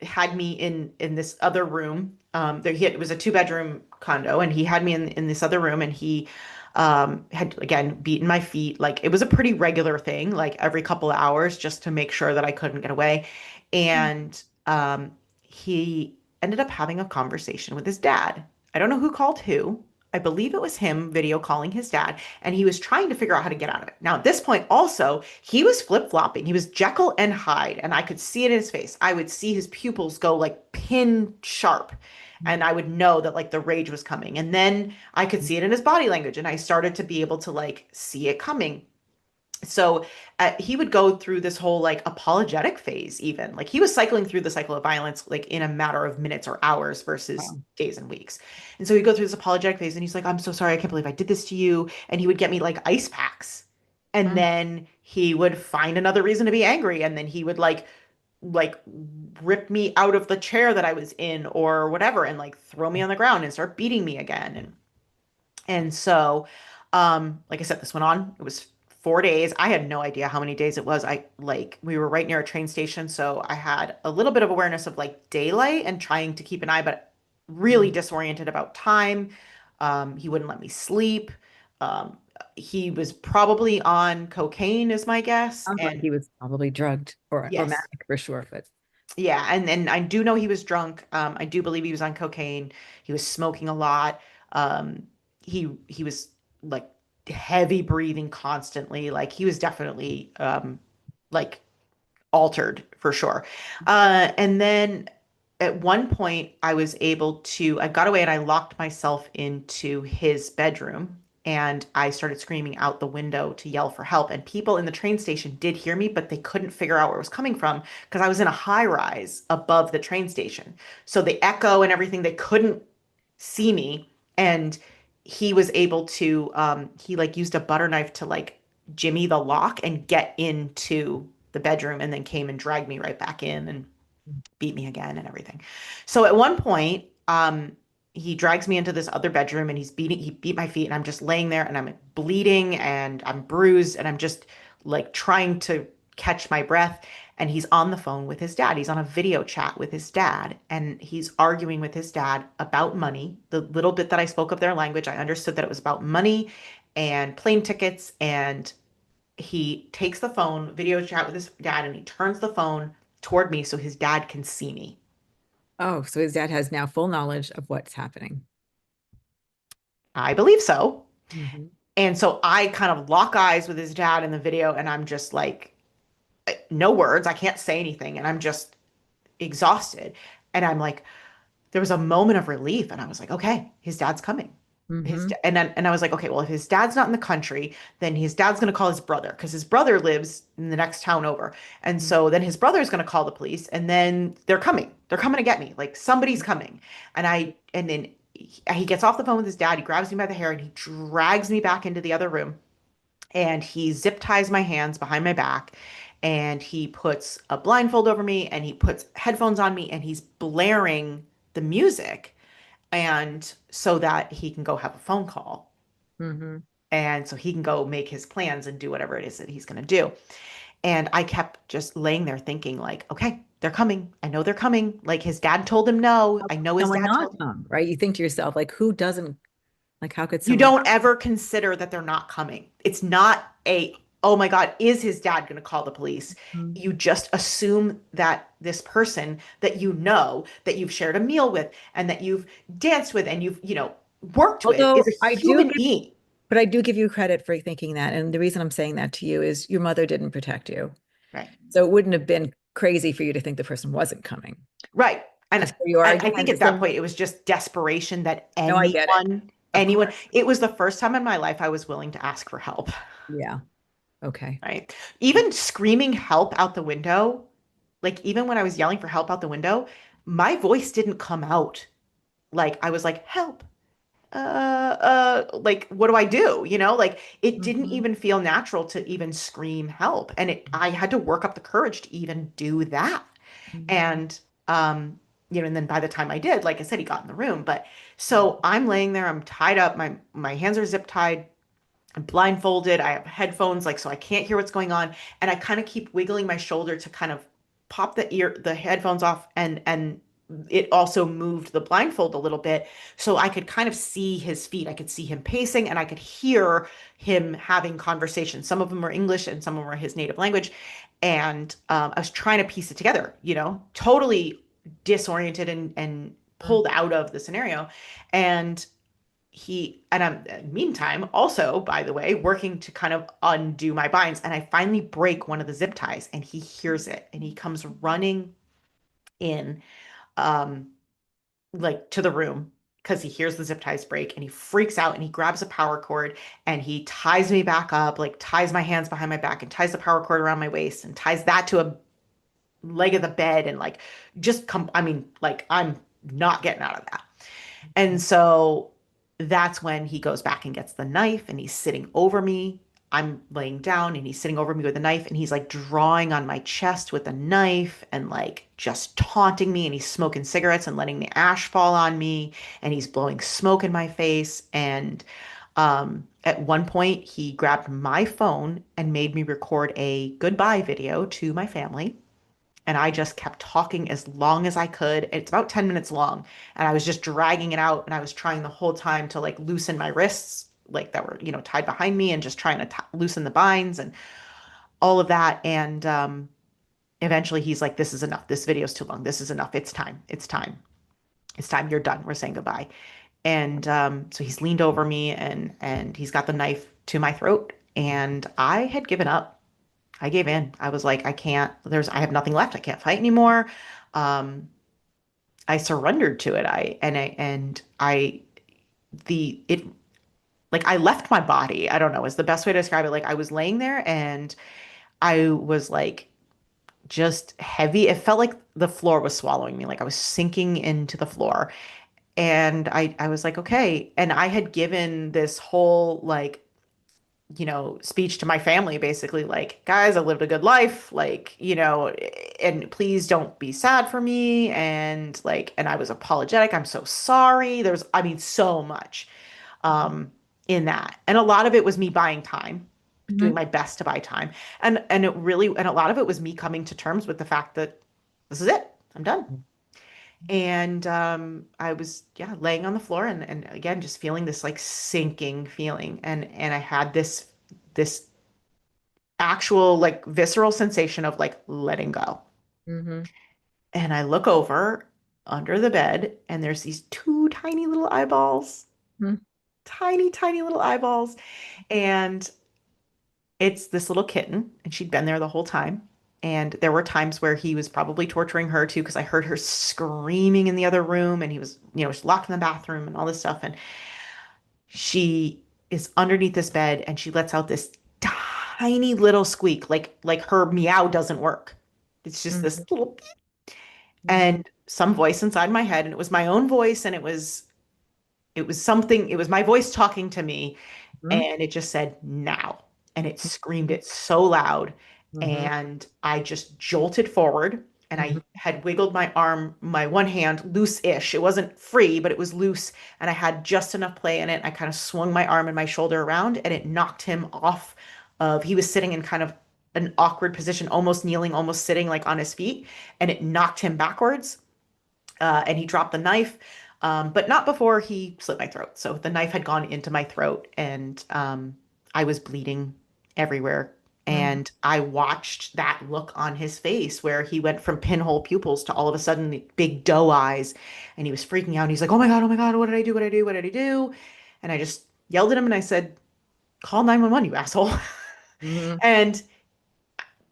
had me in this other room. It was a two-bedroom condo, and he had me in this other room, and he had again beaten my feet. Like it was a pretty regular thing, like every couple of hours, just to make sure that I couldn't get away. And he ended up having a conversation with his dad. I don't know who called who. I believe it was him video calling his dad, and he was trying to figure out how to get out of it. Now, at this point, also, he was flip-flopping. He was Jekyll and Hyde, and I could see it in his face. I would see his pupils go like pin sharp, and I would know that like the rage was coming. And then I could see it in his body language, and I started to be able to like see it coming. So he would go through this whole like apologetic phase, even like he was cycling through the cycle of violence like in a matter of minutes or hours versus Wow. days and weeks. And so he'd go through this apologetic phase and he's like, I'm so sorry, I can't believe I did this to you. And he would get me like ice packs. And Mhm. then he would find another reason to be angry. And then he would like rip me out of the chair that I was in or whatever and like throw me on the ground and start beating me again. And so, like I said, this went on. It was 4 days. I had no idea how many days it was. We were right near a train station, so I had a little bit of awareness of like daylight and trying to keep an eye, but really Mhm. disoriented about time. He wouldn't let me sleep. Um, he was probably on cocaine, is my guess. Sounds like And he was probably drugged or yes, manic for sure, but yeah, and I do know he was drunk. I do believe he was on cocaine. He was smoking a lot. He was like heavy breathing constantly. Like he was definitely like altered for sure. And then at one point, I got away and I locked myself into his bedroom and I started screaming out the window to yell for help. And people in the train station did hear me, but they couldn't figure out where it was coming from because I was in a high rise above the train station. So the echo and everything, they couldn't see me. And he was able to, he like used a butter knife to like jimmy the lock and get into the bedroom, and then came and dragged me right back in and beat me again and everything. So at one point, he drags me into this other bedroom and he beat my feet, and I'm just laying there and I'm bleeding and I'm bruised and I'm just like trying to catch my breath. And he's on the phone with his dad. He's on a video chat with his dad, and he's arguing with his dad about money. The little bit that I spoke of their language, I understood that it was about money and plane tickets. And he takes the phone, video chat with his dad, and he turns the phone toward me so his dad can see me. Oh, so his dad has now full knowledge of what's happening. I believe so. Mhm. And so I kind of lock eyes with his dad in the video, and I'm just like, no words. I can't say anything. And I'm just exhausted. And I'm like, there was a moment of relief. And I was like, okay, his dad's coming. Mhm. And I was like, okay, well, if his dad's not in the country, then his dad's going to call his brother, because his brother lives in the next town over. And so then his brother is going to call the police, and then they're coming. They're coming to get me. Like somebody's coming. And then he gets off the phone with his dad. He grabs me by the hair and he drags me back into the other room, and he zip ties my hands behind my back, and he puts a blindfold over me, and he puts headphones on me, and he's blaring the music, and so that he can go have a phone call, Mhm. and so he can go make his plans and do whatever it is that he's going to do. And I kept just laying there thinking like, okay, they're coming. I know they're coming. Like his dad told him no. How I could know his someone dad told not him. come, right? You think to yourself, like, who doesn't, like, how could You someone? don't ever consider that they're not coming. It's not a, oh my God, is his dad going to call the police? Mhm. You just assume that this person that you know, that you've shared a meal with, and that you've danced with, and you've worked with, is Although a human being. but I do give you credit for thinking that. And the reason I'm saying that to you is your mother didn't protect you. Right. So it wouldn't have been crazy for you to think the person wasn't coming. Right. And And so you are I think again, at that so point it was just desperation that no, I get it. Of anyone, course. it was the first time in my life I was willing to ask for help. Yeah. Okay. Right. Even screaming help out the window, like even when I was yelling for help out the window, my voice didn't come out. Like I was like, help. Like what do I do? Like it didn't Mhm. even feel natural to even scream help. And I had to work up the courage to even do that. Mhm. And and then by the time I did, like I said, he got in the room. But so I'm laying there, I'm tied up, my hands are zip tied, I'm blindfolded, I have headphones, like so I can't hear what's going on. And I kind of keep wiggling my shoulder to kind of pop the headphones off, and it also moved the blindfold a little bit so I could kind of see his feet. I could see him pacing, and I could hear him having conversations. Some of them were English and some of them were his native language. And I was trying to piece it together, totally disoriented and pulled out of the scenario. And I'm meantime also, by the way, working to kind of undo my binds. And I finally break one of the zip ties, and he hears it, and he comes running in, um like to the room, because he hears the zip ties break, and he freaks out, and he grabs a power cord, and he ties me back up, like ties my hands behind my back and ties the power cord around my waist and ties that to a leg of the bed, and like just come, I mean, like I'm not getting out of that. And so that's when he goes back and gets the knife, and he's sitting over me. I'm laying down, and he's sitting over me with a knife, and he's like drawing on my chest with a knife and like just taunting me, and he's smoking cigarettes and letting the ash fall on me, and he's blowing smoke in my face. And at one point he grabbed my phone and made me record a goodbye video to my family, and I just kept talking as long as I could. It's about 10 minutes long. And I was just dragging it out. And I was trying the whole time to like loosen my wrists, like that were, tied behind me, and just trying to loosen the binds and all of that. And eventually he's like, this is enough. This video's too long. This is enough. It's time. It's time. It's time. You're done. We're saying goodbye. And so he's leaned over me, and he's got the knife to my throat. And I had given up. I gave in. I was like, I can't, I have nothing left. I can't fight anymore. Um, I surrendered to it. It, like, I left my body. I don't know, is the best way to describe it. Like, I was laying there, and I was like, just heavy. It felt like the floor was swallowing me. Like I was sinking into the floor. And I was like, okay. And I had given this whole like speech to my family, basically like, guys, I lived a good life, like, and please don't be sad for me. And like, and I was apologetic. I'm so sorry. There's, I mean, so much in that. And a lot of it was me buying time, doing Mhm. my best to buy time. And it really, and a lot of it was me coming to terms with the fact that this is it. I'm done. And I was, yeah, laying on the floor and again just feeling this like sinking feeling. And I had this actual like visceral sensation of like letting go. Mhm. And I look over under the bed and there's these two tiny little eyeballs, Mhm. tiny, tiny little eyeballs. And it's this little kitten, and she'd been there the whole time. And there were times where he was probably torturing her too, because I heard her screaming in the other room, and he was, was locked in the bathroom and all this stuff. And she is underneath this bed, and she lets out this tiny little squeak, like her meow doesn't work. It's just this Mhm. little, Mhm. and some voice inside my head, and it was my own voice, and it was something, it was my voice talking to me, Mhm. and it just said now, and it screamed Mhm. it so loud, Mhm. and I just jolted forward, and I Mhm. had wiggled my arm, my one hand loose-ish. It wasn't free, but it was loose, and I had just enough play in it. I kind of swung my arm and my shoulder around, and it knocked him off of, he was sitting in kind of an awkward position, almost kneeling, almost sitting like on his feet, and it knocked him backwards, and he dropped the knife, but not before he slit my throat. So the knife had gone into my throat, and I was bleeding everywhere. Mhm. And I watched that look on his face where he went from pinhole pupils to all of a sudden the big doe eyes, and he was freaking out. And he's like, oh my God, what did I do? What did I do? What did I do? And I just yelled at him and I said, call 911, you asshole. Mhm. And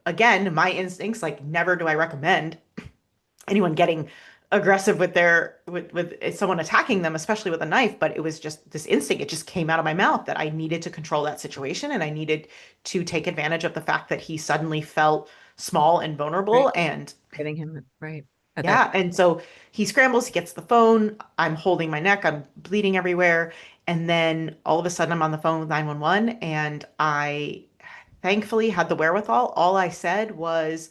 again, my instincts, like, never do I recommend anyone getting aggressive with their with someone attacking them, especially with a knife, but it was just this instinct. It just came out of my mouth that I needed to control that situation, and I needed to take advantage of the fact that he suddenly felt small and vulnerable. Right. And Getting him right at that. yeah, and so he scrambles, he gets the phone, I'm holding my neck, I'm bleeding everywhere, and then all of a sudden I'm on the phone with 911, and I thankfully had the wherewithal. All I said was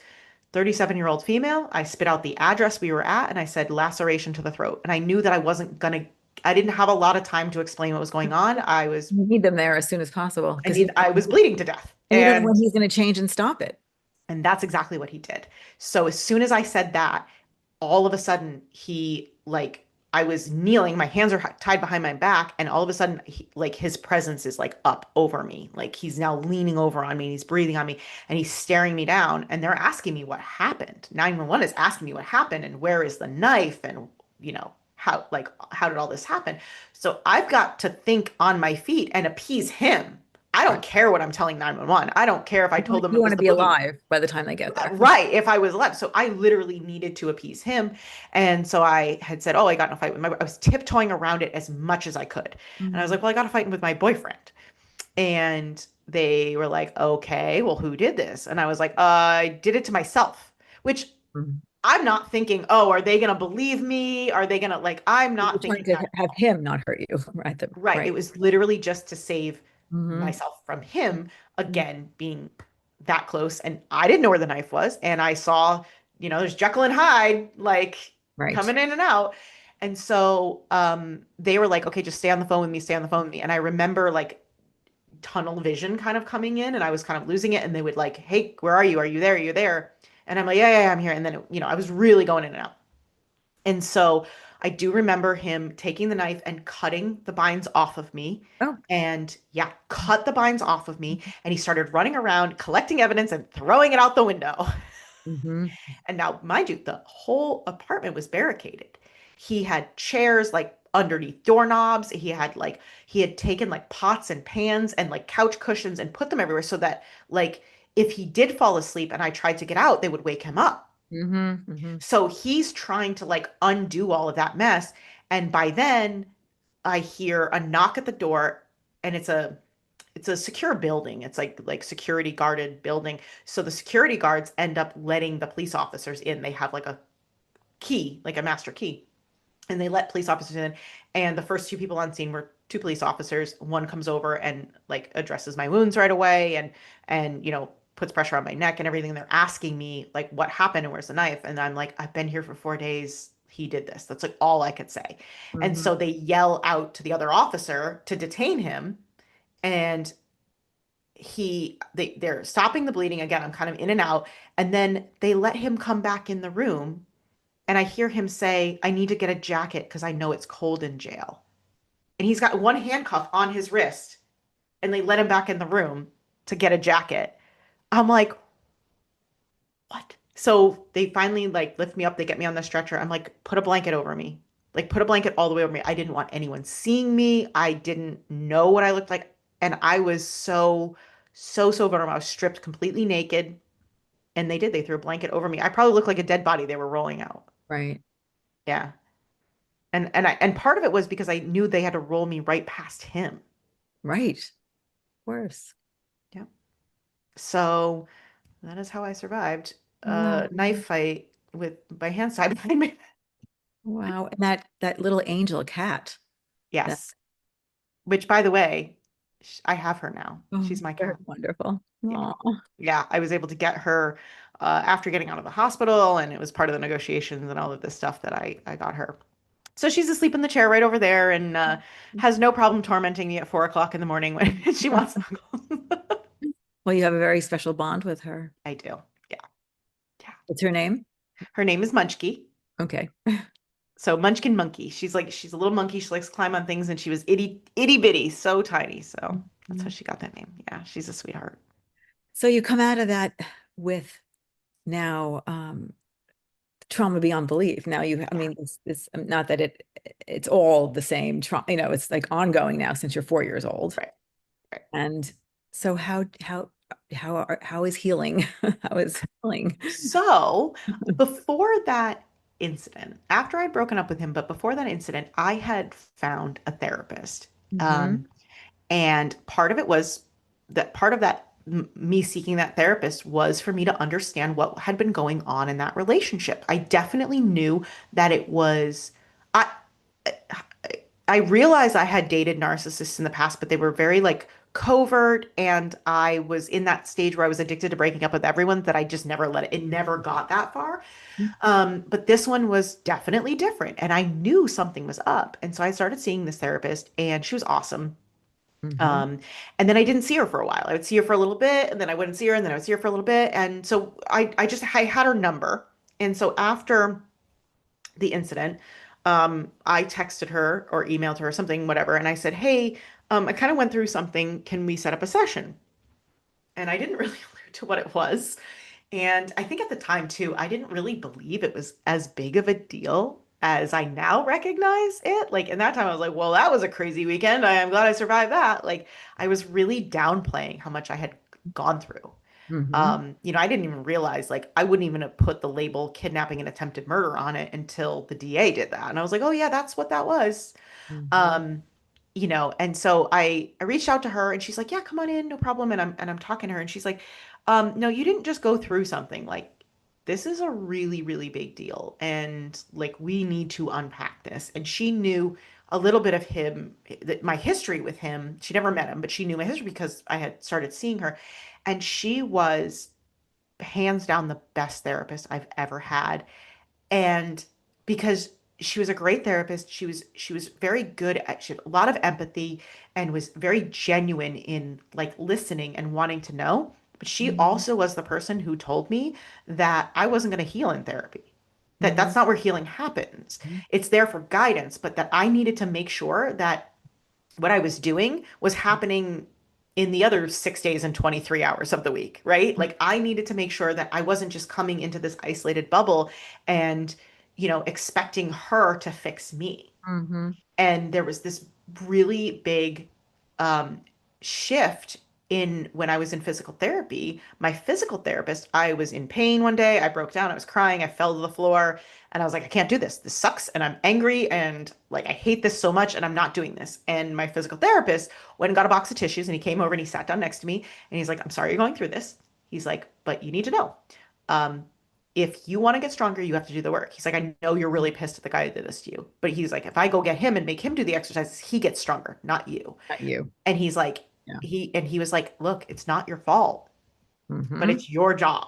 37-year-old female. I spit out the address we were at and I said laceration to the throat. And I knew that I didn't have a lot of time to explain what was going on. You need them there as soon as possible because I was bleeding to death. and you don't know when he's going to change and stop it. And that's exactly what he did. So as soon as I said that, all of a sudden he like I was kneeling, my hands are tied behind my back, and all of a sudden like his presence is like up over me. Like he's now leaning over on me and he's breathing on me and he's staring me down, and they're asking me what happened. 911 is asking me what happened and where is the knife, and how did all this happen? So I've got to think on my feet and appease him. I Right. don't care what I'm telling 911. I don't care if I told them You it want was to the be boogie. alive by the time they get there. Right, if I was left. So I literally needed to appease him. And so I had said, oh, I got in a fight with I was tiptoeing around it as much as I could. And I was Mhm. like, well, I got a fight with my boyfriend. And they were like, okay, well, who did this? And I was like, I did it to myself, which Mhm. I'm not thinking, oh, are they going to believe me? Are they going to like, I'm You're not trying thinking to that. have him not hurt you, right? Right. It Right. was literally just to save Hmm. myself from him, again being that close. And I didn't know where the knife was. And I saw, there's Jekyll and Hyde like Right. coming in and out. And so they were like, okay, just stay on the phone with me, stay on the phone with me. And I remember like tunnel vision kind of coming in, and I was kind of losing it. And they would like, hey, where are you? Are you there? Are you there? And I'm like, yeah, yeah, I'm here. And then, I was really going in and out. And so I do remember him taking the knife and cutting the binds off of me. Oh. And yeah, cut the binds off of me. And he started running around, collecting evidence and throwing it out the window. Hmm. And now, mind you, the whole apartment was barricaded. He had chairs like underneath doorknobs. He had taken like pots and pans and like couch cushions and put them everywhere so that like if he did fall asleep and I tried to get out, they would wake him up. Hmm. Hmm. So he's trying to like undo all of that mess. And by then I hear a knock at the door, and it's a secure building. It's like security guarded building. So the security guards end up letting the police officers in. They have like a key, like a master key. And they let police officers in. And the first two people on scene were two police officers. One comes over and like addresses my wounds right away and puts pressure on my neck and everything. They're asking me like what happened and where's the knife? And I'm like, I've been here for 4 days. He did this. That's like all I could say. And Mm-hmm. so they yell out to the other officer to detain him. And they're stopping the bleeding again. I'm kind of in and out. And then they let him come back in the room. And I hear him say, I need to get a jacket because I know it's cold in jail. And he's got one handcuff on his wrist. And they let him back in the room to get a jacket. I'm like, what? So they finally like lift me up, they get me on the stretcher. I'm like, put a blanket over me. Like put a blanket all the way over me. I didn't want anyone seeing me. I didn't know what I looked like. And I was so vulnerable. I was stripped completely naked. And they did. They threw a blanket over me. I probably looked like a dead body they were rolling out. Right. Yeah. And part of it was because I knew they had to roll me right past him. Right. Of course. Yeah. So that is how I survived Wow. a knife fight with my hands tied behind me. Wow. And that little angel cat. That Yes. Which, by the way, I have her now. oh, She's my very cat. wonderful. Yeah. Oh. Yeah. I was able to get her after getting out of the hospital, and it was part of the negotiations and all of this stuff that I got her. So she's asleep in the chair right over there and has no problem tormenting me at 4 o'clock in the morning when she wants to snuggle. Well, you have a very special bond with her. I do. Yeah. Yeah. What's her name? Her name is Munchkie. Okay. So Munchkin Monkey. She's a little monkey. She likes to climb on things, and she was itty bitty, so tiny. So that's how Mhm. she got that name. Yeah, she's a sweetheart. So you come out of that with now trauma beyond belief. Now I Yeah, mean, it's not that it's all the same trauma, it's like ongoing now since you're 4 years old. right, right. And so how is healing? How is healing? So before that incident, after I'd broken up with him, but before that incident, I had found a therapist. Hmm. Um, and part of that me seeking that therapist was for me to understand what had been going on in that relationship. I definitely knew that it was I I realized I had dated narcissists in the past, but they were very like covert, and I was in that stage where I was addicted to breaking up with everyone that I just never let it never got that far. But this one was definitely different, and I knew something was up. And so I started seeing this therapist, and she was awesome. Hmm. Um, and then I didn't see her for a while. I would see her for a little bit, and then I wouldn't see her, and then I would see her for a little bit. And so I had her number. And so after the incident, I texted her or emailed her or something, whatever, and I said, "Hey, I kind of went through something. Can we set up a session?" And I didn't really allude to what it was. And I think at the time too, I didn't really believe it was as big of a deal as I now recognize it. Like in that time, I was like, well, that was a crazy weekend. I'm glad I survived that. Like I was really downplaying how much I had gone through. Hmm. I didn't even realize, like, I wouldn't even have put the label kidnapping and attempted murder on it until the DA did that. And I was like, oh yeah, that's what that was. Hmm. Um, and so I reached out to her and she's like, yeah, come on in, no problem. And I'm talking to her and she's like, no, you didn't just go through something. Like this is a really, really big deal. And like we need to unpack this. And she knew a little bit of him, my history with him. She never met him, but she knew my history because I had started seeing her. And she was hands down the best therapist I've ever had. And because she was a great therapist, she was very good at she had a lot of empathy and was very genuine in like listening and wanting to know. But she Hmm. also was the person who told me that I wasn't going to heal in therapy. That Hmm. that's not where healing happens. It's there for guidance, but that I needed to make sure that what I was doing was happening in the other 6 days and 23 hours of the week, right? Like I needed to make sure that I wasn't just coming into this isolated bubble and, expecting her to fix me. Hmm. And there was this really big um, shift in when I was in physical therapy. My physical therapist, I was in pain one day. I broke down. I was crying. I fell to the floor. And I was like, I can't do this. This sucks. And I'm angry. And like, I hate this so much. And I'm not doing this. And my physical therapist went and got a box of tissues. And he came over and he sat down next to me. And he's like, I'm sorry you're going through this. He's like, but you need to know. Um, if you want to get stronger, you have to do the work. He's like, I know you're really pissed at the guy who did this to you, but he's like, if I go get him and make him do the exercises, he gets stronger, not you. Not you. And he's like, Yeah. he was like, look, it's not your fault, but Mm-hmm. it's your job.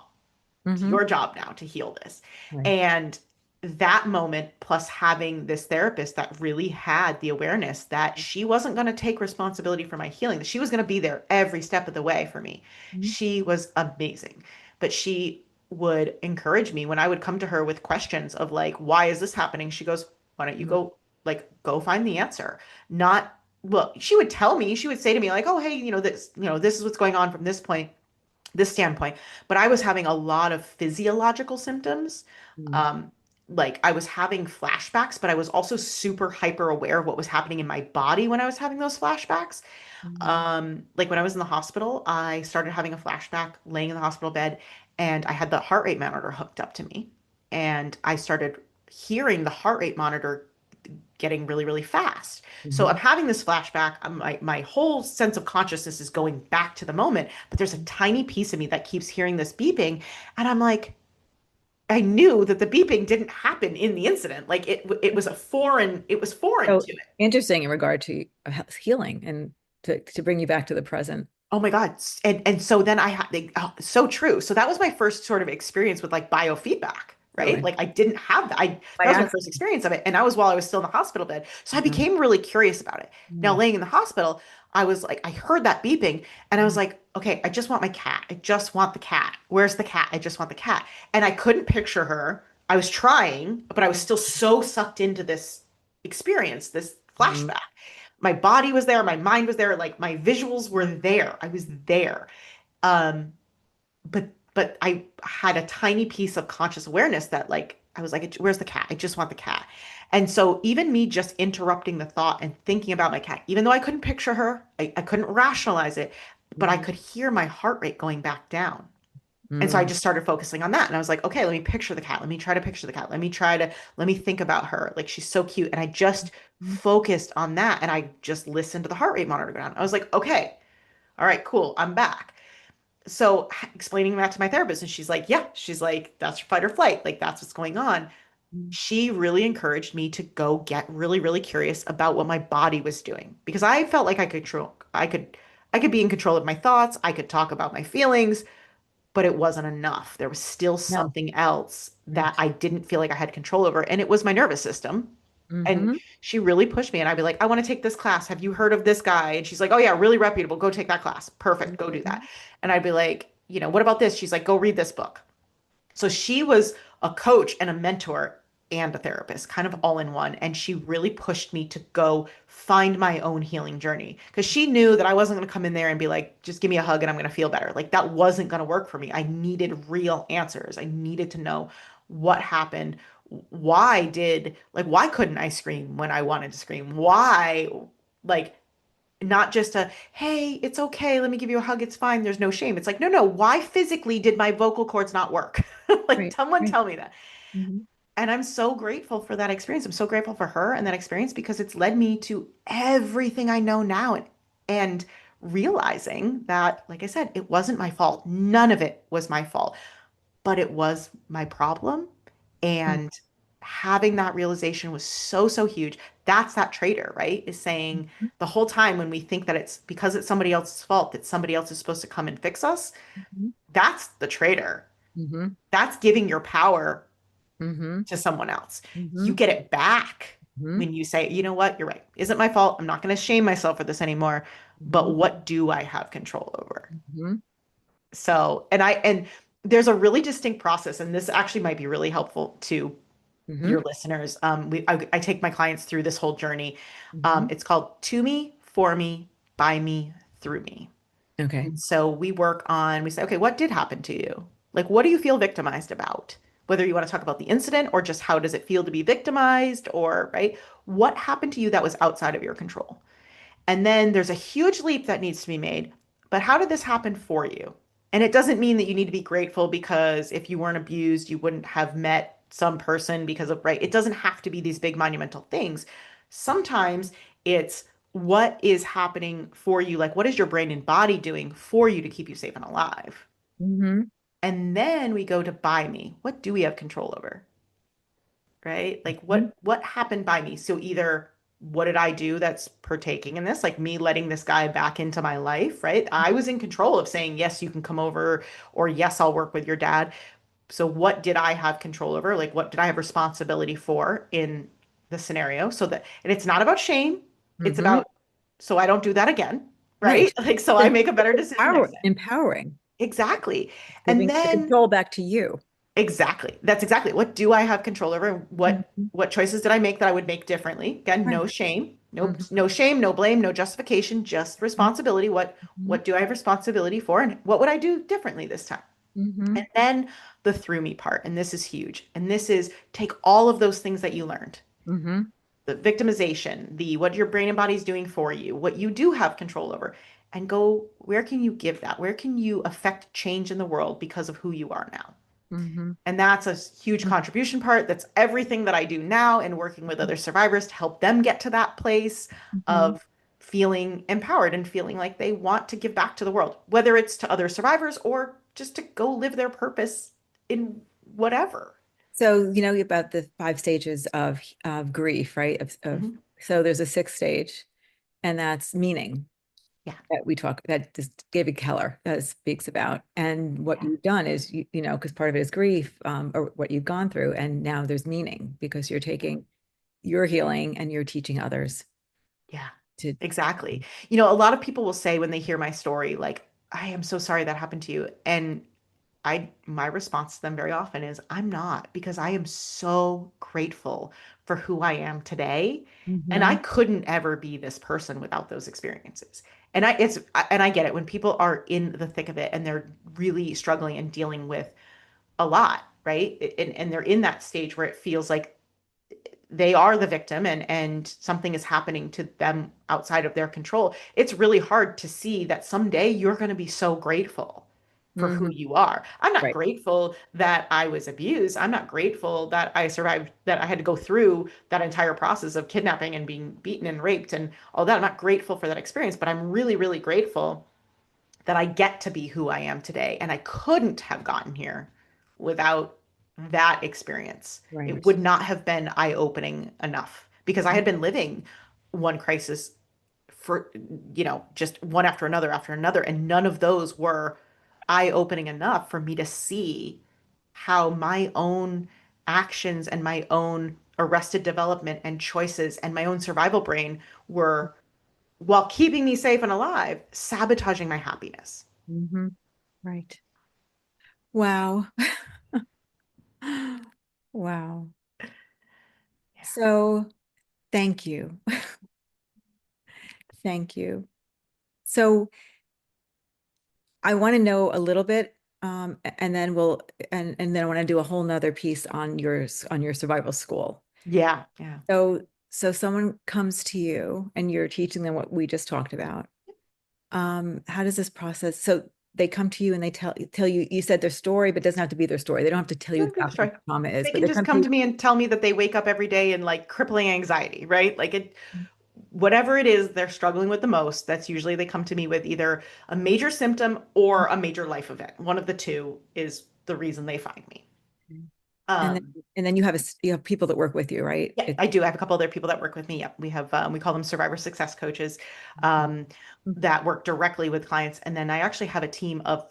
It's Mm-hmm. your job now to heal this. Right. And that moment, plus having this therapist that really had the awareness that she wasn't going to take responsibility for my healing, that she was going to be there every step of the way for me. Mm-hmm. She was amazing. But she would encourage me when I would come to her with questions of like, why is this happening? She goes, why don't you go, like, go find the answer? Not, well, she would tell me, she would say to me, like, oh, hey, this is what's going on from this standpoint. But I was having a lot of physiological symptoms. Mm-hmm. Um, like I was having flashbacks, but I was also super hyper aware of what was happening in my body when I was having those flashbacks. Like when I was in the hospital, I started having a flashback laying in the hospital bed, and I had the heart rate monitor hooked up to me. And I started hearing the heart rate monitor getting really, really fast. So Mm-hmm. I'm having this flashback. My whole sense of consciousness is going back to the moment, but there's a tiny piece of me that keeps hearing this beeping. And I'm like, I knew that the beeping didn't happen in the incident. Like it was foreign So to it. interesting in regard to healing and to bring you back to the present. Oh my God. And so then I had so true. So that was my first sort of experience with like biofeedback, right? Really. Like I didn't have that. By That was my first accident. experience of it. And that was while I was still in the hospital bed. So I Mhm. became really curious about it. Now Mm. laying in the hospital, I was like, I heard that beeping and I was Mhm. like, okay, I just want my cat. I just want the cat. Where's the cat? I just want the cat. And I couldn't picture her. I was trying, but I was still so sucked into this experience, this Mhm. flashback. My body was there, my mind was there, like my visuals were there. I was there. Um, but I had a tiny piece of conscious awareness that like I was like, where's the cat? I just want the cat. And so even me just interrupting the thought and thinking about my cat, even though I couldn't picture her, I couldn't rationalize it, but I Mhm. could hear my heart rate going back down. And so I Mm. just started focusing on that. And I was like, okay, let me picture the cat. Let me try to picture the cat. Let me think about her. Like she's so cute. And I just Mhm. focused on that. And I just listened to the heart rate monitor go down. I was like, okay, all right, cool. I'm back. So explaining that to my therapist, and she's like, yeah, she's like, that's your fight or flight. Like that's what's going on. Mhm. She really encouraged me to go get really, really curious about what my body was doing because I felt like I could be in control of my thoughts. I could talk about my feelings, but it wasn't enough. There was still No. something else that Right. I didn't feel like I had control over, and it was my nervous system. And Mm-hmm. she really pushed me, and I'd be like, I want to take this class. Have you heard of this guy? And she's like, oh, yeah, really reputable. Go take that class. Perfect. Go do that. And I'd be like, what about this? She's like, go read this book. So she was a coach and a mentor and a therapist, kind of all in one. And she really pushed me to go find my own healing journey because she knew that I wasn't going to come in there and be like, just give me a hug and I'm going to feel better. Like that wasn't going to work for me. I needed real answers. I needed to know what happened. Why couldn't I scream when I wanted to scream? Why, like, not just a, hey, it's okay, let me give you a hug, it's fine, there's no shame. It's like, no, no, why physically did my vocal cords not work? Like, Right. someone Right. tell me that. Mm-hmm. And I'm so grateful for that experience. I'm so grateful for her and that experience because it's led me to everything I know now and realizing that, like I said, it wasn't my fault. None of it was my fault, but it was my problem. And having that realization was so, so huge. That's that traitor, right? Is saying Mm-hmm. the whole time when we think that it's because it's somebody else's fault that somebody else is supposed to come and fix us, that's the traitor. Mm-hmm. That's giving your power Mm-hmm. to someone else. Mm-hmm. You get it back Mm-hmm. when you say, you know what, you're right. Isn't my fault. I'm not going to shame myself for this anymore. Mm-hmm. But what do I have control over? Mm-hmm. So, and there's a really distinct process, and this actually might be really helpful to Mm-hmm. your listeners. I take my clients through this whole journey. Mm-hmm. It's called To Me, For Me, By Me, Through Me. Okay. And so we say, okay, what did happen to you? Like, what do you feel victimized about? Whether you want to talk about the incident or just how does it feel to be victimized or, right? What happened to you that was outside of your control? And then there's a huge leap that needs to be made. But how did this happen for you? And it doesn't mean that you need to be grateful because if you weren't abused, you wouldn't have met some person because of, right? It doesn't have to be these big monumental things. Sometimes it's what is happening for you. Like, what is your brain and body doing for you to keep you safe and alive? Mm-hmm. And then we go to by me. What do we have control over? Right? Like Mhm. what happened by me? So either what did I do that's partaking in this? Like me letting this guy back into my life, right? I was in control of saying, yes, you can come over, or yes, I'll work with your dad. So what did I have control over? Like what did I have responsibility for in the scenario? So that, and it's not about shame. It's Mhm. about, so I don't do that again, right? Right. Like, so I It's make a better decision next time. empowering, Exactly. And giving the then control back to you. exactly. That's exactly. What do I have control over? Mhm. What choices did I make that I would make differently? Again, Right. no shame. Mhm. No shame, no blame, no justification, just responsibility. Mhm. What do I have responsibility for and what would I do differently this time? And Mhm. then the through me part, and this is huge. And this is take all of those things that you learned. Mhm. The victimization, the what your brain and body is doing for you, what you do have control over, and go, where can you give that? Where can you affect change in the world because of who you are now? Mhm. And that's a huge contribution part. That's everything that I do now and working with other survivors to help them get to that place Mhm. of feeling empowered and feeling like they want to give back to the world, whether it's to other survivors or just to go live their purpose in whatever. So, you know about the five stages of grief, right? Mhm. So there's a sixth stage, and that's meaning Yeah. that this David Keller speaks about. And what Yeah. you've done is, because part of it is grief, or what you've gone through, and now there's meaning because you're taking your healing and you're teaching others Yeah. to. Exactly. You know, a lot of people will say when they hear my story, like, I am so sorry that happened to you. And my response to them very often is I'm not because I am so grateful for who I am today and I Mhm. couldn't ever be this person without those experiences. And I get it when people are in the thick of it and they're really struggling and dealing with a lot, right? And they're in that stage where it feels like they are the victim and something is happening to them outside of their control. It's really hard to see that someday you're going to be so grateful for who Mhm. you are. I'm not Right. grateful that I was abused. I'm not grateful that I survived, that I had to go through that entire process of kidnapping and being beaten and raped and all that. I'm not grateful for that experience, but I'm really, really grateful that I get to be who I am today. And I couldn't have gotten here without that experience. It Right. would not have been eye-opening enough because I had been living one crisis for, just one after another. And none of those were eye-opening enough for me to see how my own actions and my own arrested development and choices and my own survival brain were, while keeping me safe and alive, sabotaging my happiness. Mhm. Right. Wow. Wow. Yeah. So thank you. Thank you. So I want to know a little bit, and then and then I want to do a whole nother piece on your survival school. Yeah. Yeah. So someone comes to you and you're teaching them what we just talked about. How does this process? So they come to you and they tell you, you said their story, but it doesn't have to be their story. They don't have to tell you Don't be exactly what destroyed. the trauma is, They but can they just come to come you. to me and tell me that they wake up every day in like crippling anxiety, right? Whatever it is they're struggling with the most, that's usually they come to me with either a major symptom or a major life event. One of the two is the reason they find me. And then Um, and then you have people that work with you, right? Yeah, I do. I have a couple other people that work with me. Yep. We call them survivor success coaches, Mhm. that work directly with clients. And then I actually have a team of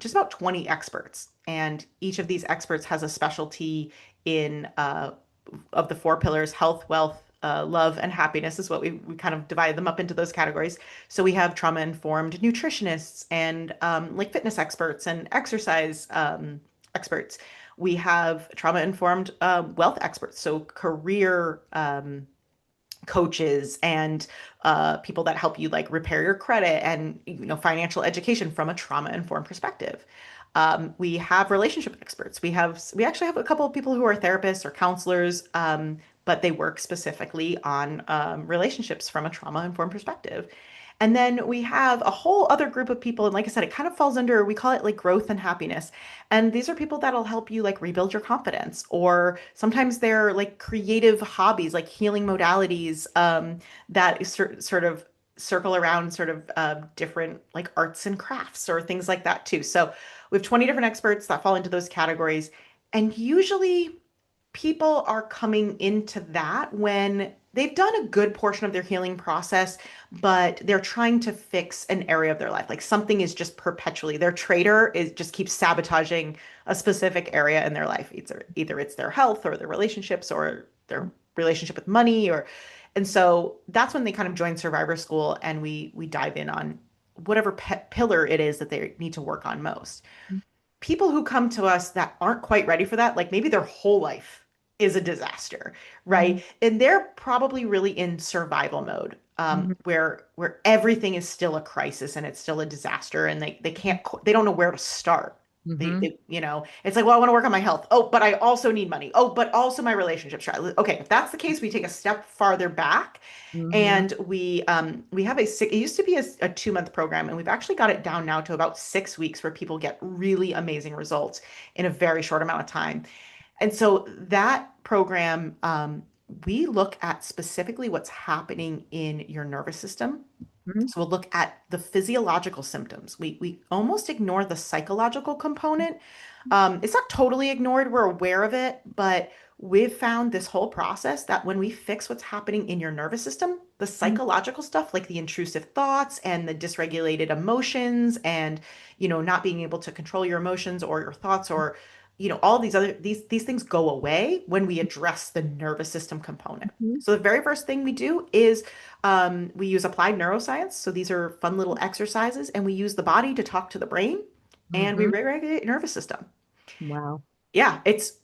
just about 20 experts. And each of these experts has a specialty in of the four pillars: health, wealth, love, and happiness is what we kind of divide them up into those categories. So we have trauma informed nutritionists and like fitness experts and exercise experts. We have trauma informed wealth experts, so career coaches and people that help you like repair your credit and financial education from a trauma informed perspective. We have relationship experts. We actually have a couple of people who are therapists or counselors, but they work specifically on relationships from a trauma informed perspective. And then we have a whole other group of people. And like I said, it kind of falls under, we call it like growth and happiness. And these are people that'll help you like rebuild your confidence, or sometimes they're like creative hobbies, like healing modalities, that is sort of circle around sort of different like arts and crafts or things like that too. So We have 20 different experts that fall into those categories. And usually people are coming into that when they've done a good portion of their healing process, but they're trying to fix an area of their life. Like something is just perpetually, their traitor is just keeps sabotaging a specific area in their life. Either it's their health or their relationships or their relationship with money or and so that's when they kind of join survivor school and we dive in on whatever pillar it is that they need to work on most. People who come to us that aren't quite ready for that, like maybe their whole life is a disaster, Mhm. right? And they're probably really in survival mode, Mhm. where everything is still a crisis and it's still a disaster, and they don't know where to start. Mhm. It's like, well, I want to work on my health. Oh, but I also need money. Oh, but also my relationships. Okay, if that's the case, we take a step farther back Mhm. and we have it used to be a 2 month program, and we've actually got it down now to about 6 weeks where people get really amazing results in a very short amount of time. And so that program, we look at specifically what's happening in your nervous system. Mhm. So we'll look at the physiological symptoms. We almost ignore the psychological component. It's not totally ignored, we're aware of it, but we've found this whole process that when we fix what's happening in your nervous system, the Mhm. psychological stuff like the intrusive thoughts and the dysregulated emotions and not being able to control your emotions or your thoughts or all these things go away when we address the nervous system component. Mhm. So the very first thing we do is we use applied neuroscience. So these are fun little exercises, and we use the body to talk to the brain, and we Mhm. regulate your nervous system. Wow. Yeah, it's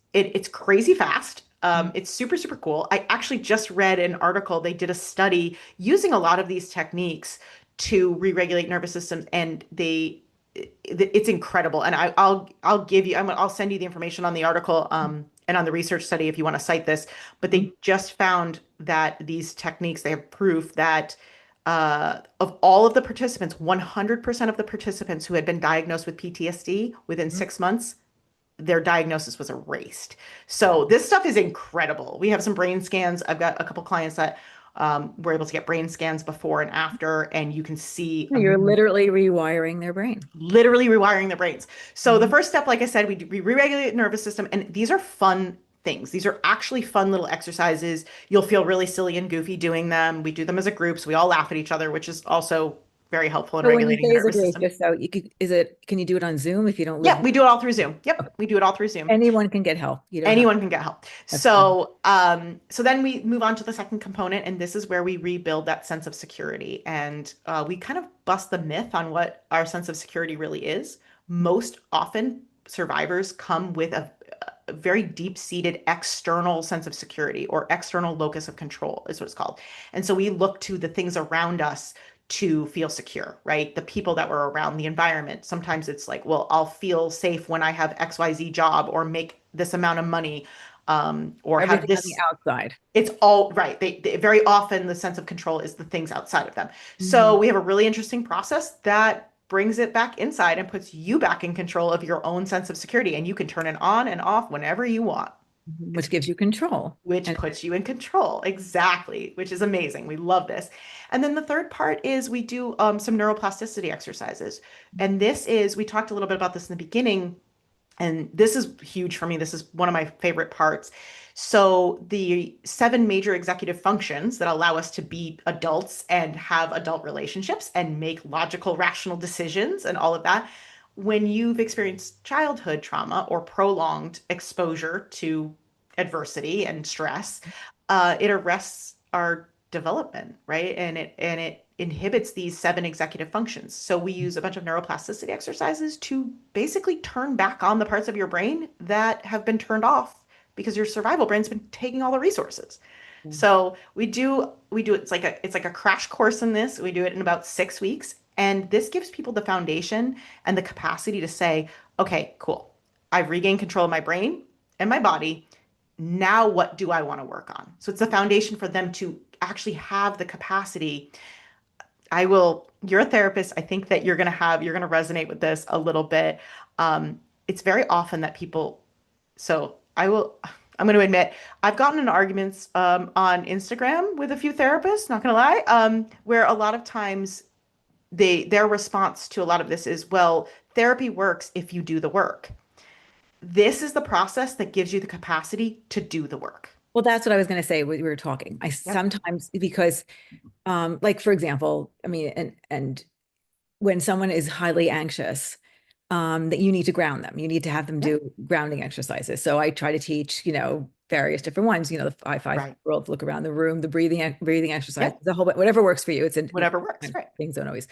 crazy fast. Mhm. It's super, super cool. I actually just read an article. They did a study using a lot of these techniques to re-regulate nervous systems, and it's incredible. And I'll give you I'll send you the information on the article and on the research study if you want to cite this. But Mhm. they just found that these techniques, they have proof that of all of the participants, 100% of the participants who had been diagnosed with PTSD within Mhm. 6 months, their diagnosis was erased. Wow. So this stuff is incredible. We have some brain scans. I've got a couple clients that were able to get brain scans before and after, and you can see You're literally rewiring their brain. literally rewiring their brains. So the Mhm. first step, like I said, we re-regulate the nervous system, and these are fun things. These are actually fun little exercises. You'll feel really silly and goofy doing them. We do them as a group, so we all laugh at each other, which is also very helpful in So when you regulating say the is a nervous group, system. just so can you do it on Zoom if you don't live Yeah, near? we do it all through Zoom. Okay. Yep, we do it all through Zoom. Anyone can get help. You don't have, Anyone can get help. that's fun. So then we move on to the second component, and this is where we rebuild that sense of security. And we kind of bust the myth on what our sense of security really is. Most often, survivors come with a very deep-seated external sense of security or external locus of control, is what it's called. And so we look to the things around us to feel secure, right? The people that were around, the environment. Sometimes it's like, well, I'll feel safe when I have XYZ job or make this amount of money, or have Everything on the this. outside. It's all right. They very often the sense of control is the things outside of them. So Mhm. we have a really interesting process that brings it back inside and puts you back in control of your own sense of security, and you can turn it on and off whenever you want. Which gives you control. Which And puts you in control. Exactly, which is amazing. We love this. And then the third part is we do some neuroplasticity exercises. And we talked a little bit about this in the beginning, and this is huge for me. This is one of my favorite parts. So, the seven major executive functions that allow us to be adults and have adult relationships and make logical, rational decisions and all of that. When you've experienced childhood trauma or prolonged exposure to adversity and stress, it arrests our development, right? And it inhibits these seven executive functions. So we use a bunch of neuroplasticity exercises to basically turn back on the parts of your brain that have been turned off because your survival brain's been taking all the resources. So we do it's like a crash course in this. We do it in about 6 weeks. And this gives people the foundation and the capacity to say, okay, cool. I've regained control of my brain and my body. Now what do I want to work on? So it's the foundation for them to actually have the capacity. You're a therapist. I think that you're going to resonate with this a little bit. It's very often that I'm going to admit, I've gotten in arguments on Instagram with a few therapists, not going to lie, where a lot of times their response to a lot of this is, well, Therapy works if you do the work. This is the process that gives you the capacity to do the work. Well, that's what I was going to say when we were talking. I Yep. sometimes, because like for example, I mean, and when someone is highly anxious, that you need to ground them. You need to have them Yep. do grounding exercises. So I try to teach, various different ones, the five Right. world, look around the room, the breathing exercise, Yep. the whole, whatever works for you. Whatever works. Right. Things don't always,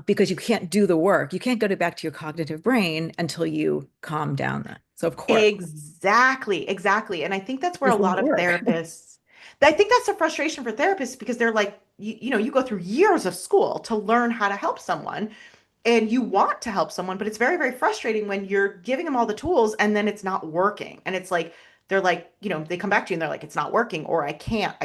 because you can't do the work. You can't go back to your cognitive brain until you calm down that. So of course, Exactly, exactly. And I think that's where a this won't lot of work. therapists, I think that's a frustration for therapists because they're like, you go through years of school to learn how to help someone and you want to help someone, but it's very, very frustrating when you're giving them all the tools and then it's not working. And it's like, they're like, they come back to you and they're like, it's not working, or I can't.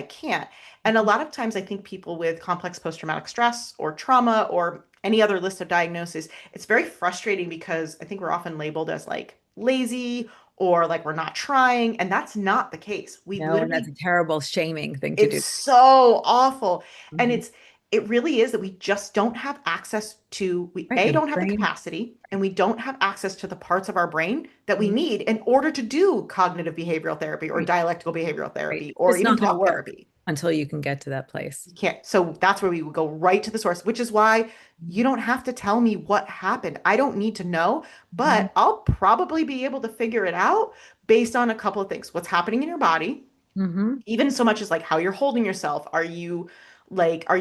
And a lot of times I think people with complex post-traumatic stress or trauma or any other list of diagnoses, it's very frustrating because I think we're often labeled as like lazy or like we're not trying. And that's not the case. We No, and that's literally a terrible shaming thing to it's do. so awful. And Mhm. it really is that we just don't have access to we Right, A, your don't have the brain. capacity, and we don't have access to the parts of our brain that we Mhm. need in order to do cognitive behavioral therapy or Right, dialectical behavioral right. therapy It's or just even not going to talk work therapy. until you can get to that place. You can't. So that's where we would go right to the source, which is why you don't have to tell me what happened. I don't need to know, Mhm. but I'll probably be able to figure it out based on a couple of things. What's happening in your body, Mhm. even so much as like how you're holding yourself. Are you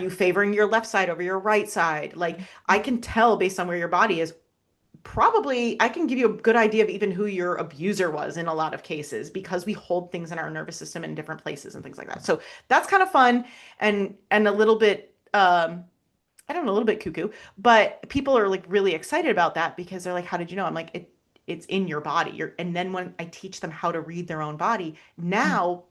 favoring your left side over your right side? Like I can tell based on where your body is. Probably I can give you a good idea of even who your abuser was in a lot of cases because we hold things in our nervous system in different places and things like that. So that's kind of fun and a little bit I don't know, a little bit cuckoo, but people are like really excited about that because they're like, how did you know? I'm like, it's in your body. And then when I teach them how to read their own body, now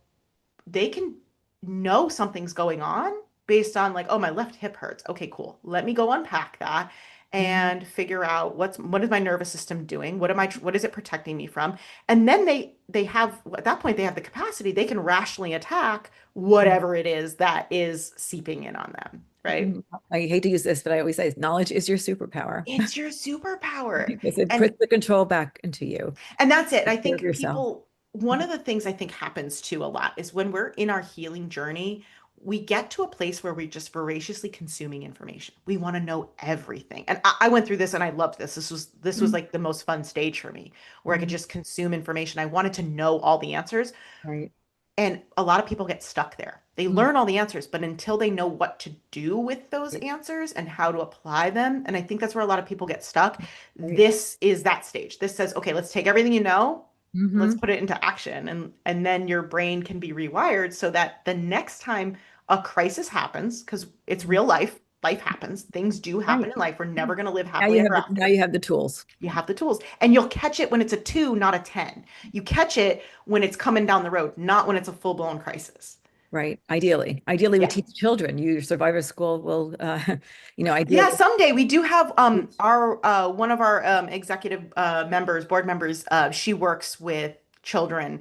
they can know something's going on based on like, oh, my left hip hurts. Okay, cool. Let me go unpack that Mhm. and figure out what is my nervous system doing? What is it protecting me from? And then they have at that point they have the capacity, they can rationally attack whatever it is that is seeping in on them, right? Mhm. I hate to use this, but I always say knowledge is your superpower It's your superpower. because it And puts the control back into you. And that's it. I Take care of think yourself. one of the things I think happens too a lot is when we're in our healing journey, we get to a place where we're just voraciously consuming information. We want to know everything. And I went through this and I loved this. This was Mhm. like the most fun stage for me where I could Mhm. just consume information. I wanted to know all the answers. Right. And a lot of people get stuck there. They Mhm. learn all the answers, but until they know what to do with those Right. answers and how to apply them, and I think that's where a lot of people get stuck. Right. This is that stage. This says, okay, let's take everything you know, let's Mhm. put it into action, and then your brain can be rewired so that the next time a crisis happens, because it's Mhm. real life, life happens, things do happen Right. in life. We're never Right. going to live Now happily you ever have now after. you have the tools. You have the tools, and you'll catch it when it's a 2, not a 10. You catch it when it's coming down the road, not when it's a full-blown crisis. Right. Ideally, we Yeah. teach children. Your survivor school will, Yeah, ideally. someday we do have our one of our executive members, board members, she works with children.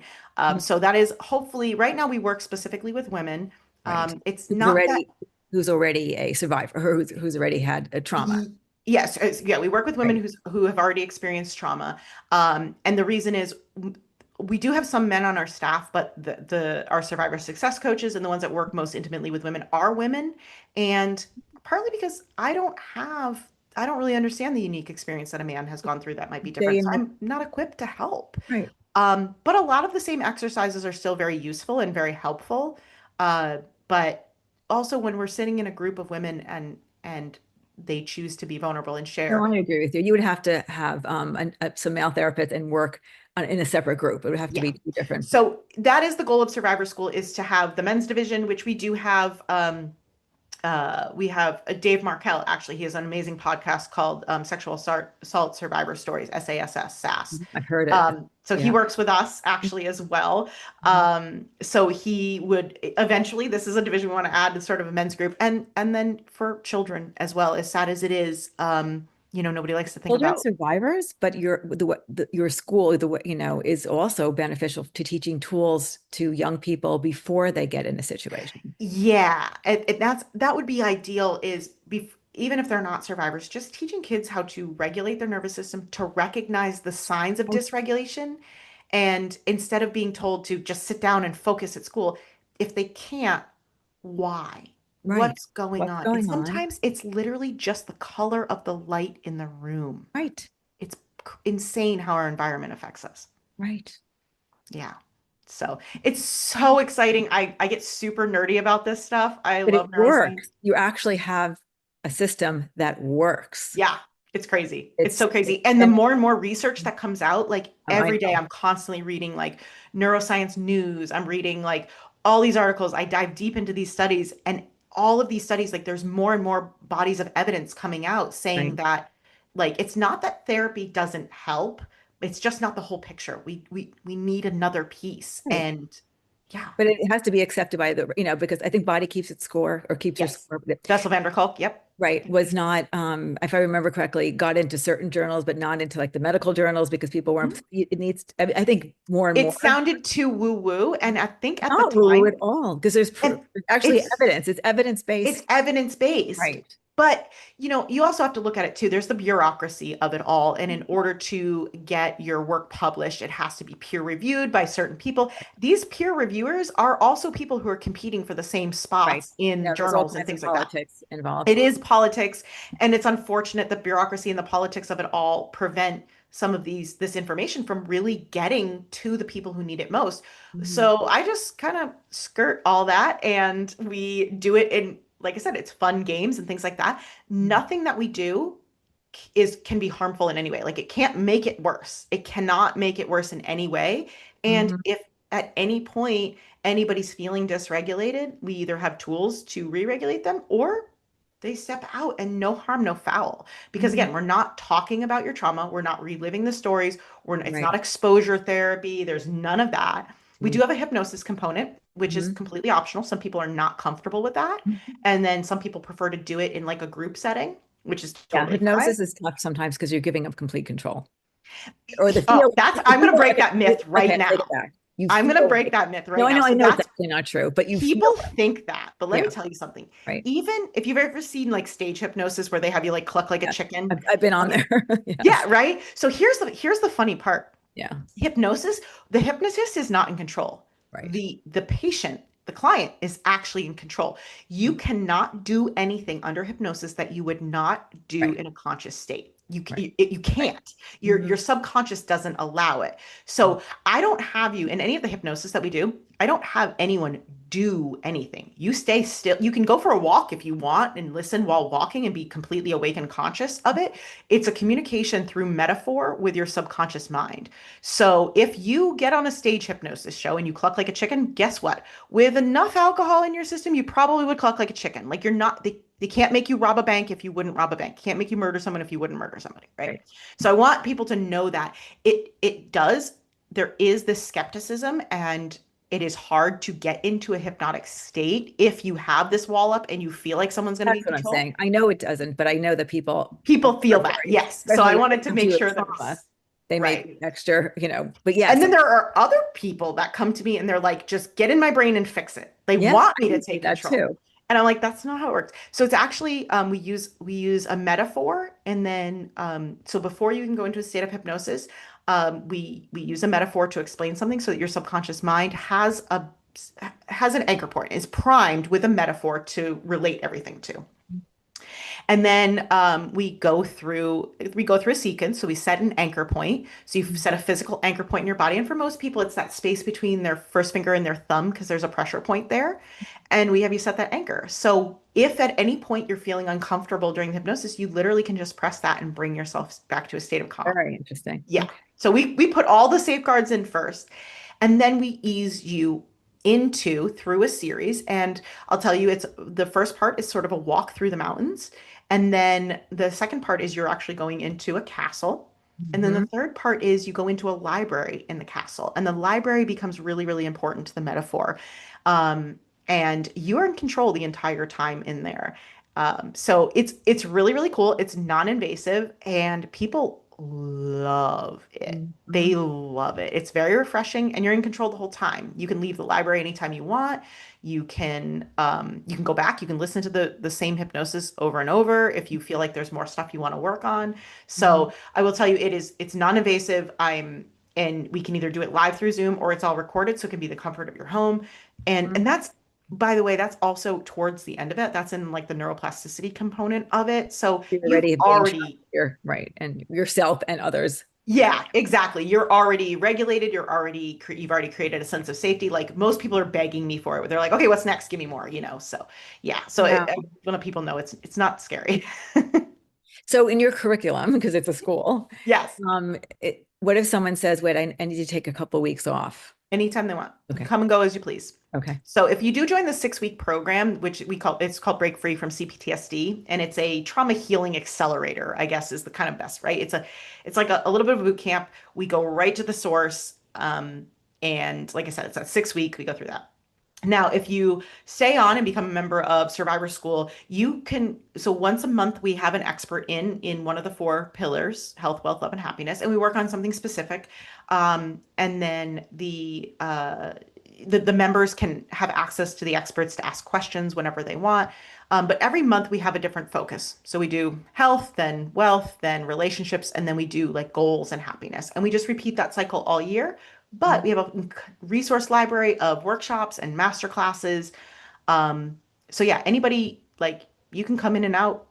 So that is hopefully right now we work specifically with women. Right. It's Who's not that already who's already a survivor, or who's already had a trauma. yes, yeah, we work with women Right. who have already experienced trauma. And the reason is we do have some men on our staff, but the our survivor success coaches and the ones that work most intimately with women are women. And partly because I don't really understand the unique experience that a man has gone through that might be Stay different. So in the I'm not equipped to help. right. But a lot of the same exercises are still very useful and very helpful. But also when we're sitting in a group of women and they choose to be vulnerable and No, share. I agree with you. You would have to have some male therapists and work in a separate group. It would have to Yeah. be two different. So that is the goal of Survivor School is to have the men's division, which we do have. We have Dave Markell, actually. He has an amazing podcast called Sexual Assault Survivor Stories, SASS, SAS. I've heard it. So he Yeah. works with us actually as well. Mhm. So he would eventually, this is a division we want to add to sort of a men's group. And then for children as well, as sad as it is, nobody likes to think Children about. survivors, but your school, is also beneficial to teaching tools to young people before they get in a situation. Yeah, that would be ideal. even if they're not survivors, just teaching kids how to regulate their nervous system, to recognize the signs of dysregulation. And instead of being told to just sit down and focus at school, if they can't, why? Right. What's going What's on? And going on? sometimes it's literally just the color of the light in the room. Right. It's insane how our environment affects us. Right. Yeah. So it's so exciting. I get super nerdy about this stuff. I But love it neuroscience. works. You actually have a system that works. Yeah, it's crazy. It's It's, so crazy. And the and more and more research that comes out, like I every day know. I'm constantly reading like neuroscience news. I'm reading like all these articles. I dive deep into these studies, and all of these studies, like there's more and more bodies of evidence coming out saying Right. that like it's not that therapy doesn't help. It's just not the whole picture. We need another piece. Right. And yeah. But it has to be accepted by the, because I think body keeps its score or keeps your Yes. score. Bessel van der Kolk. Yep. Right. Was not, if I remember correctly, got into certain journals, but not into like the medical journals because people weren't, it needs, I think more and It more, sounded too woo-woo. And I think at the not woo-woo at time, all, because there's and actually it's evidence. It's it's evidence-based. evidence-based. Right. But, you also have to look at it too. There's the bureaucracy of it all. And in order to get your work published, it has to be peer reviewed by certain people. These peer reviewers are also people who are competing for the same Right. spots in There's all journals and kinds of things like that. politics involved. It is politics, and it's unfortunate that bureaucracy and the politics of it all prevent some of this information from really getting to the people who need it most. Mhm. So I just kind of skirt all that, and we do it in, like I said, it's fun games and things like that. Nothing that we do can be harmful in any way. Like it can't make it worse. It cannot make it worse in any way. And Mhm. if at any point anybody's feeling dysregulated, we either have tools to re-regulate them or they step out and no harm, no foul. Because Mhm. again, we're not talking about your trauma. We're not reliving the stories. It's Right. not exposure therapy. There's none of that. We do have a hypnosis component, which is Mhm. completely optional. Some people are not comfortable with that. Mhm. And then some people prefer to do it in like a group setting, which is Yeah, totally fine. hypnosis is tough sometimes because you're giving up complete control or Oh, the I'm going to feel break like that myth right okay, take it now. back. You I'm going to feel break like, that myth no, right now. I So know it's that's actually not true, but you feel people like, think that. But let me yeah, tell you something. right. Even if you've ever seen like stage hypnosis where they have you like cluck like a Yes. chicken. I've been on Okay. there. Yeah, Yes. right. So here's the funny part. Yeah. Hypnosis, the hypnotist is not in control. Right. The patient, the client is actually in control. You cannot do anything under hypnosis that you would not do Right. in a conscious state. Right. You Right. can't. Your Mhm. subconscious doesn't allow it. So I don't have you in any of the hypnosis that we do. I don't have anyone do anything. You stay still. You can go for a walk if you want and listen while walking and be completely awake and conscious of it. It's a communication through metaphor with your subconscious mind. So if you get on a stage hypnosis show and you cluck like a chicken, guess what? With enough alcohol in your system, you probably would cluck like a chicken. Like you're not, they can't make you rob a bank if you wouldn't rob a bank. Can't make you murder someone if you wouldn't murder somebody, right? Right. So I want people to know that it does, there is this skepticism and it is hard to get into a hypnotic state if you have this wall up and you feel like someone's going to be That's in what I'm control. saying. I know it doesn't, but I know that people People feel are that, very, yes. So I especially if they wanted to come to make you with sure there trauma, was they may right. be extra, but yes, And then there are other people that come to me and they're like, just get in my brain and fix it. They yes, want I me to can see take that control. too. And I'm like, that's not how it works. So it's actually we use a metaphor, and then so before you can go into a state of hypnosis, we use a metaphor to explain something so that your subconscious mind has an anchor point, is primed with a metaphor to relate everything to. And then we go through a sequence. So we set an anchor point. So you set a physical anchor point in your body. And for most people, it's that space between their first finger and their thumb because there's a pressure point there. And we have you set that anchor. So if at any point you're feeling uncomfortable during the hypnosis, you literally can just press that and bring yourself back to a state of calm. Very interesting. Yeah. Okay. So we put all the safeguards in first, and then we ease you into through a series. And I'll tell you, it's the first part is sort of a walk through the mountains. And then the second part is you're actually going into a castle. And then the Mhm. third part is you go into a library in the castle. And the library becomes really, really important to the metaphor. Um, and you're in control the entire time in there. So it's really, really cool. It's non-invasive and people love it. Mhm. They love it. It's very refreshing and you're in control the whole time. You can leave the library anytime you want. You can go back, you can listen to the same hypnosis over and over if you feel like there's more stuff you want to work on. Mhm. So I will tell you it's non-invasive. And we can either do it live through Zoom or it's all recorded, so it can be the comfort of your home. And Mhm. that's by the way, that's also towards the end of it. That's in like the neuroplasticity component of it. So You're you've already being shown already here, right? And yourself and others. yeah, exactly. You're already regulated. You've already created a sense of safety. Like most people are begging me for it. They're like, okay, what's next? Give me more, you know? So yeah. So Yeah. I want people know it's not scary. So in your curriculum, because it's a school, Yes. what if someone says, wait, I need to take a couple weeks off? Anytime they want. Okay. Come and go as you please. Okay. So if you do join the 6 week program, which it's called Break Free from CPTSD, and it's a trauma healing accelerator, I guess is the kind of best, right? It's like a little bit of a boot camp. We go right to the source. And like I said, it's a 6 week, we go through that. Now, if you stay on and become a member of Survivor School, you can. So once a month, we have an expert in one of the four pillars: health, wealth, love, and happiness, and we work on something specific. And then the members can have access to the experts to ask questions whenever they want. But every month we have a different focus. So we do health, then wealth, then relationships, and then we do like goals and happiness. And we just repeat that cycle all year. But we have a resource library of workshops and master classes. Um, so yeah, anybody like you can come in and out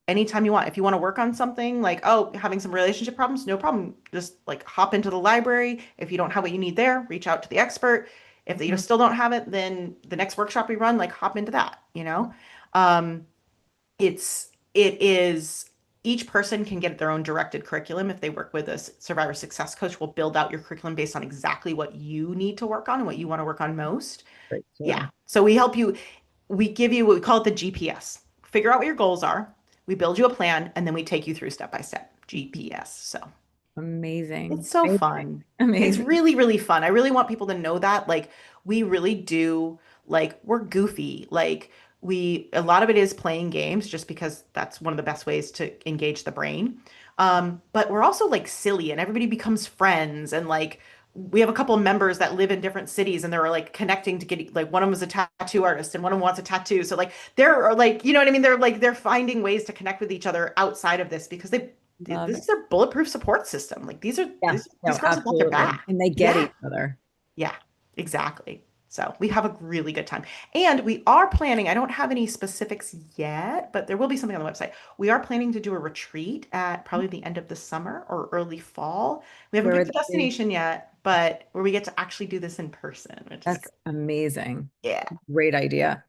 anytime you want. If you want to work on something like, oh, having some relationship problems, no problem. Just like hop into the library. If you don't have what you need there, reach out to the expert. If you Mhm. still don't have it, then the next workshop we run, like hop into that, you know? Um, it is each person can get their own directed curriculum if they work with a survivor success coach. Will build out your curriculum based on exactly what you need to work on and what you want to work on most. Great. Yeah. Sure. So we help you, we give you what we call it the GPS. Figure out what your goals are. We build you a plan and then we take you through step by step. GPS. So Amazing. it's so Amazing. fun. It's Amazing. really, really fun. I really want people to know that. Like, we really do, like, we're goofy. Like, a lot of it is playing games just because that's one of the best ways to engage the brain. But we're also like silly and everybody becomes friends. And like, we have a couple of members that live in different cities and they're like connecting to get, like, one of them is a tattoo artist and one of them wants a tattoo. So, like, they're like, you know what I mean? They're finding ways to connect with each other outside of this because Love this it. is their bulletproof support system. Like Yeah. these No, girls have got their absolutely. back. And they get Yeah, each other. yeah, exactly. So we have a really good time. And we are planning, I don't have any specifics yet, but there will be something on the website. We are planning to do a retreat at probably the end of the summer or early fall. We haven't Where picked would the that be? destination yet, but where we get to actually do this in person, which is That's amazing. yeah, Great idea.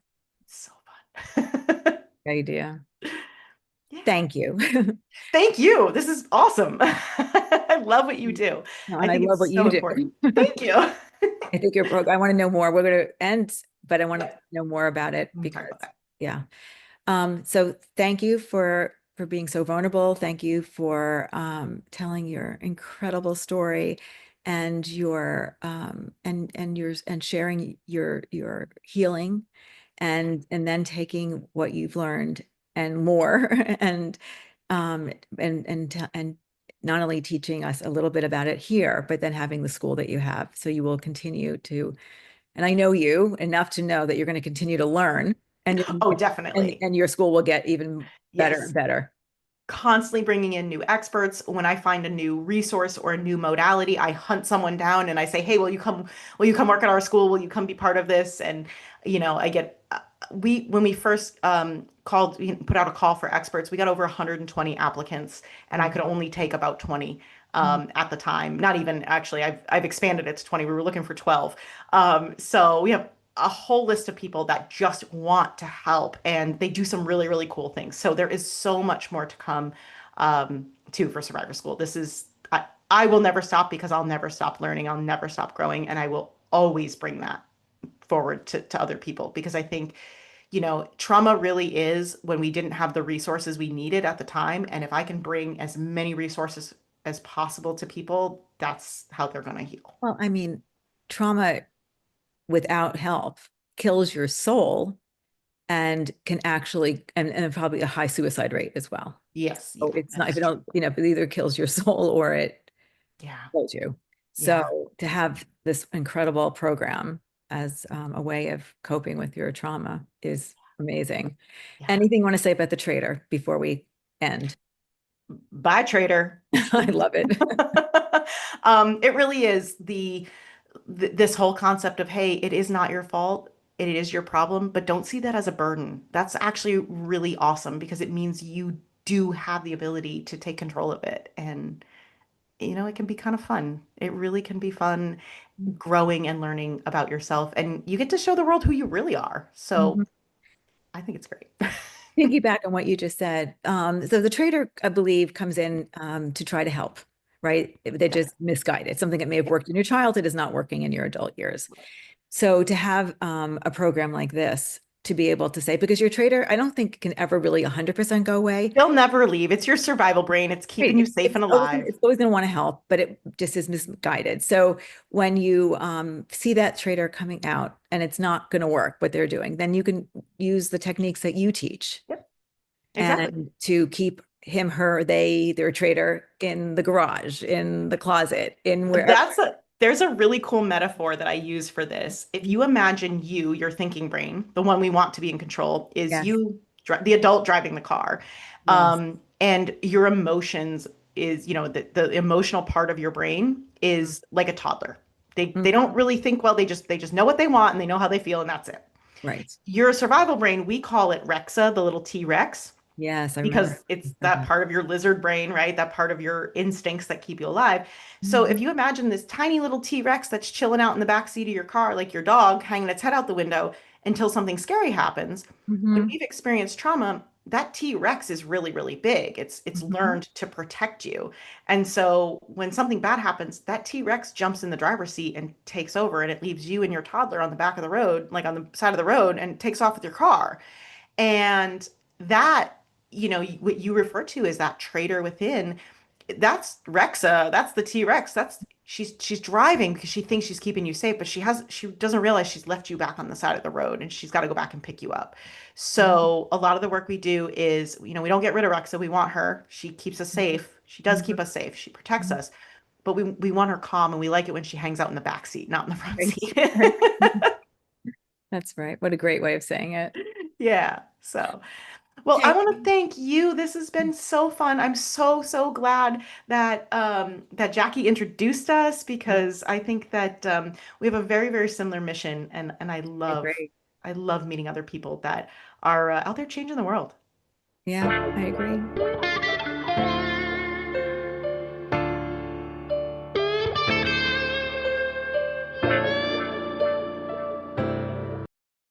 so fun. Great idea. Yeah. Thank you. Thank you. This is awesome. I love what you do. No, I and I think love what it's so you do. important. Thank you. I think your program, I want to know more. We're going to end, but I want to Yeah, know more about it we'll because, talk about that. yeah. So thank you for being so vulnerable. Thank you for telling your incredible story and your and sharing your healing and then taking what you've learned and more um and not only teaching us a little bit about it here, but then having the school that you have. So you will continue to, and I know you enough to know that you're going to continue to learn and Oh, definitely. and your school will get even better and Yes. better. Constantly bringing in new experts. When I find a new resource or a new modality, I hunt someone down and I say, "Hey, will you come work at our school? Will you come be part of this?" And I get we when we first put out a call for experts, we got over 120 applicants and I Mm, could only take about 20 mm. at the time. Not even actually, I've expanded it to 20. We were looking for 12. So we have a whole list of people that just want to help and they do some really, really cool things. So there is so much more to come too for Survivor School. I will never stop because I'll never stop learning. I'll never stop growing. And I will always bring that forward to other people because I think, trauma really is when we didn't have the resources we needed at the time. And if I can bring as many resources as possible to people, that's how they're going to heal. Well, I mean, trauma without help kills your soul and can actually, and probably a high suicide rate as well. Yes, So yeah, it's that not, if is you true. don't, it either kills your soul or it Yeah, kills you. yeah, So to have this incredible program as a way of coping with your trauma is amazing. yeah. Anything you want to say about the traitor before we end? Bye, traitor. I love it. It really is this whole concept of, hey, it is not your fault. It is your problem, but don't see that as a burden. That's actually really awesome because it means you do have the ability to take control of it. And, it can be kind of fun. It really can be fun growing and learning about yourself. And you get to show the world who you really are. So Mhm. I think it's great. Piggyback on what you just said. So the trader, I believe, comes in to try to help, right? They're Yep. just misguided. Something that may have Yep. worked in your childhood is not working in your adult years. So to have a program like this to be able to say, because your trader, I don't think can ever really 100% go away. They'll never leave. It's your survival brain. It's keeping Right. you safe and alive. It's always going to want to help, but it just is misguided. So when you see that trader coming out and it's not going to work what they're doing, then you can use the techniques that you teach Yep. Exactly. and to keep him, her, they, their trader in the garage, in the closet, in wherever. There's a really cool metaphor that I use for this. If you imagine your thinking brain, the one we want to be in control, is Yes, the adult driving the car, yes. and your emotions is, the emotional part of your brain Mhm. is like a toddler. They Mhm. don't really think well. They just know what they want and they know how they feel and that's it. Right. Your survival brain, we call it Rexa, the little T-Rex Yes, I remember because you it's said that that. part of your lizard brain, right? That part of your instincts that keep you alive. So if Mhm. you imagine this tiny little T-Rex that's chilling out in the back seat of your car, like your dog hanging its head out the window until something scary happens, when Mhm. we've experienced trauma, that T-Rex is really, really big. It's Mhm. learned to protect you. And so when something bad happens, that T-Rex jumps in the driver's seat and takes over, and it leaves you and your toddler on the back of the road, like on the side of the road, and takes off with your car. And that, what you refer to as that traitor within, that's Rexa, that's the T-Rex. That's she's driving because she thinks she's keeping you safe, but she doesn't realize she's left you back on the side of the road and she's got to go back and pick you up. Mhm. So a lot of the work we do is, we don't get rid of Rexa. We want her. She keeps us safe. She does Mhm. keep us safe. She protects Mhm. us, but we want her calm and we like it when she hangs out in the back seat, not in the front Right. seat. Right. That's right. What a great way of saying it. Yeah. So. Well, I want to thank you. This has been so fun. I'm so, so glad that Jackie introduced us because I think that we have a very, very similar mission, and I agree. I love meeting other people that are out there changing the world. Yeah, I agree.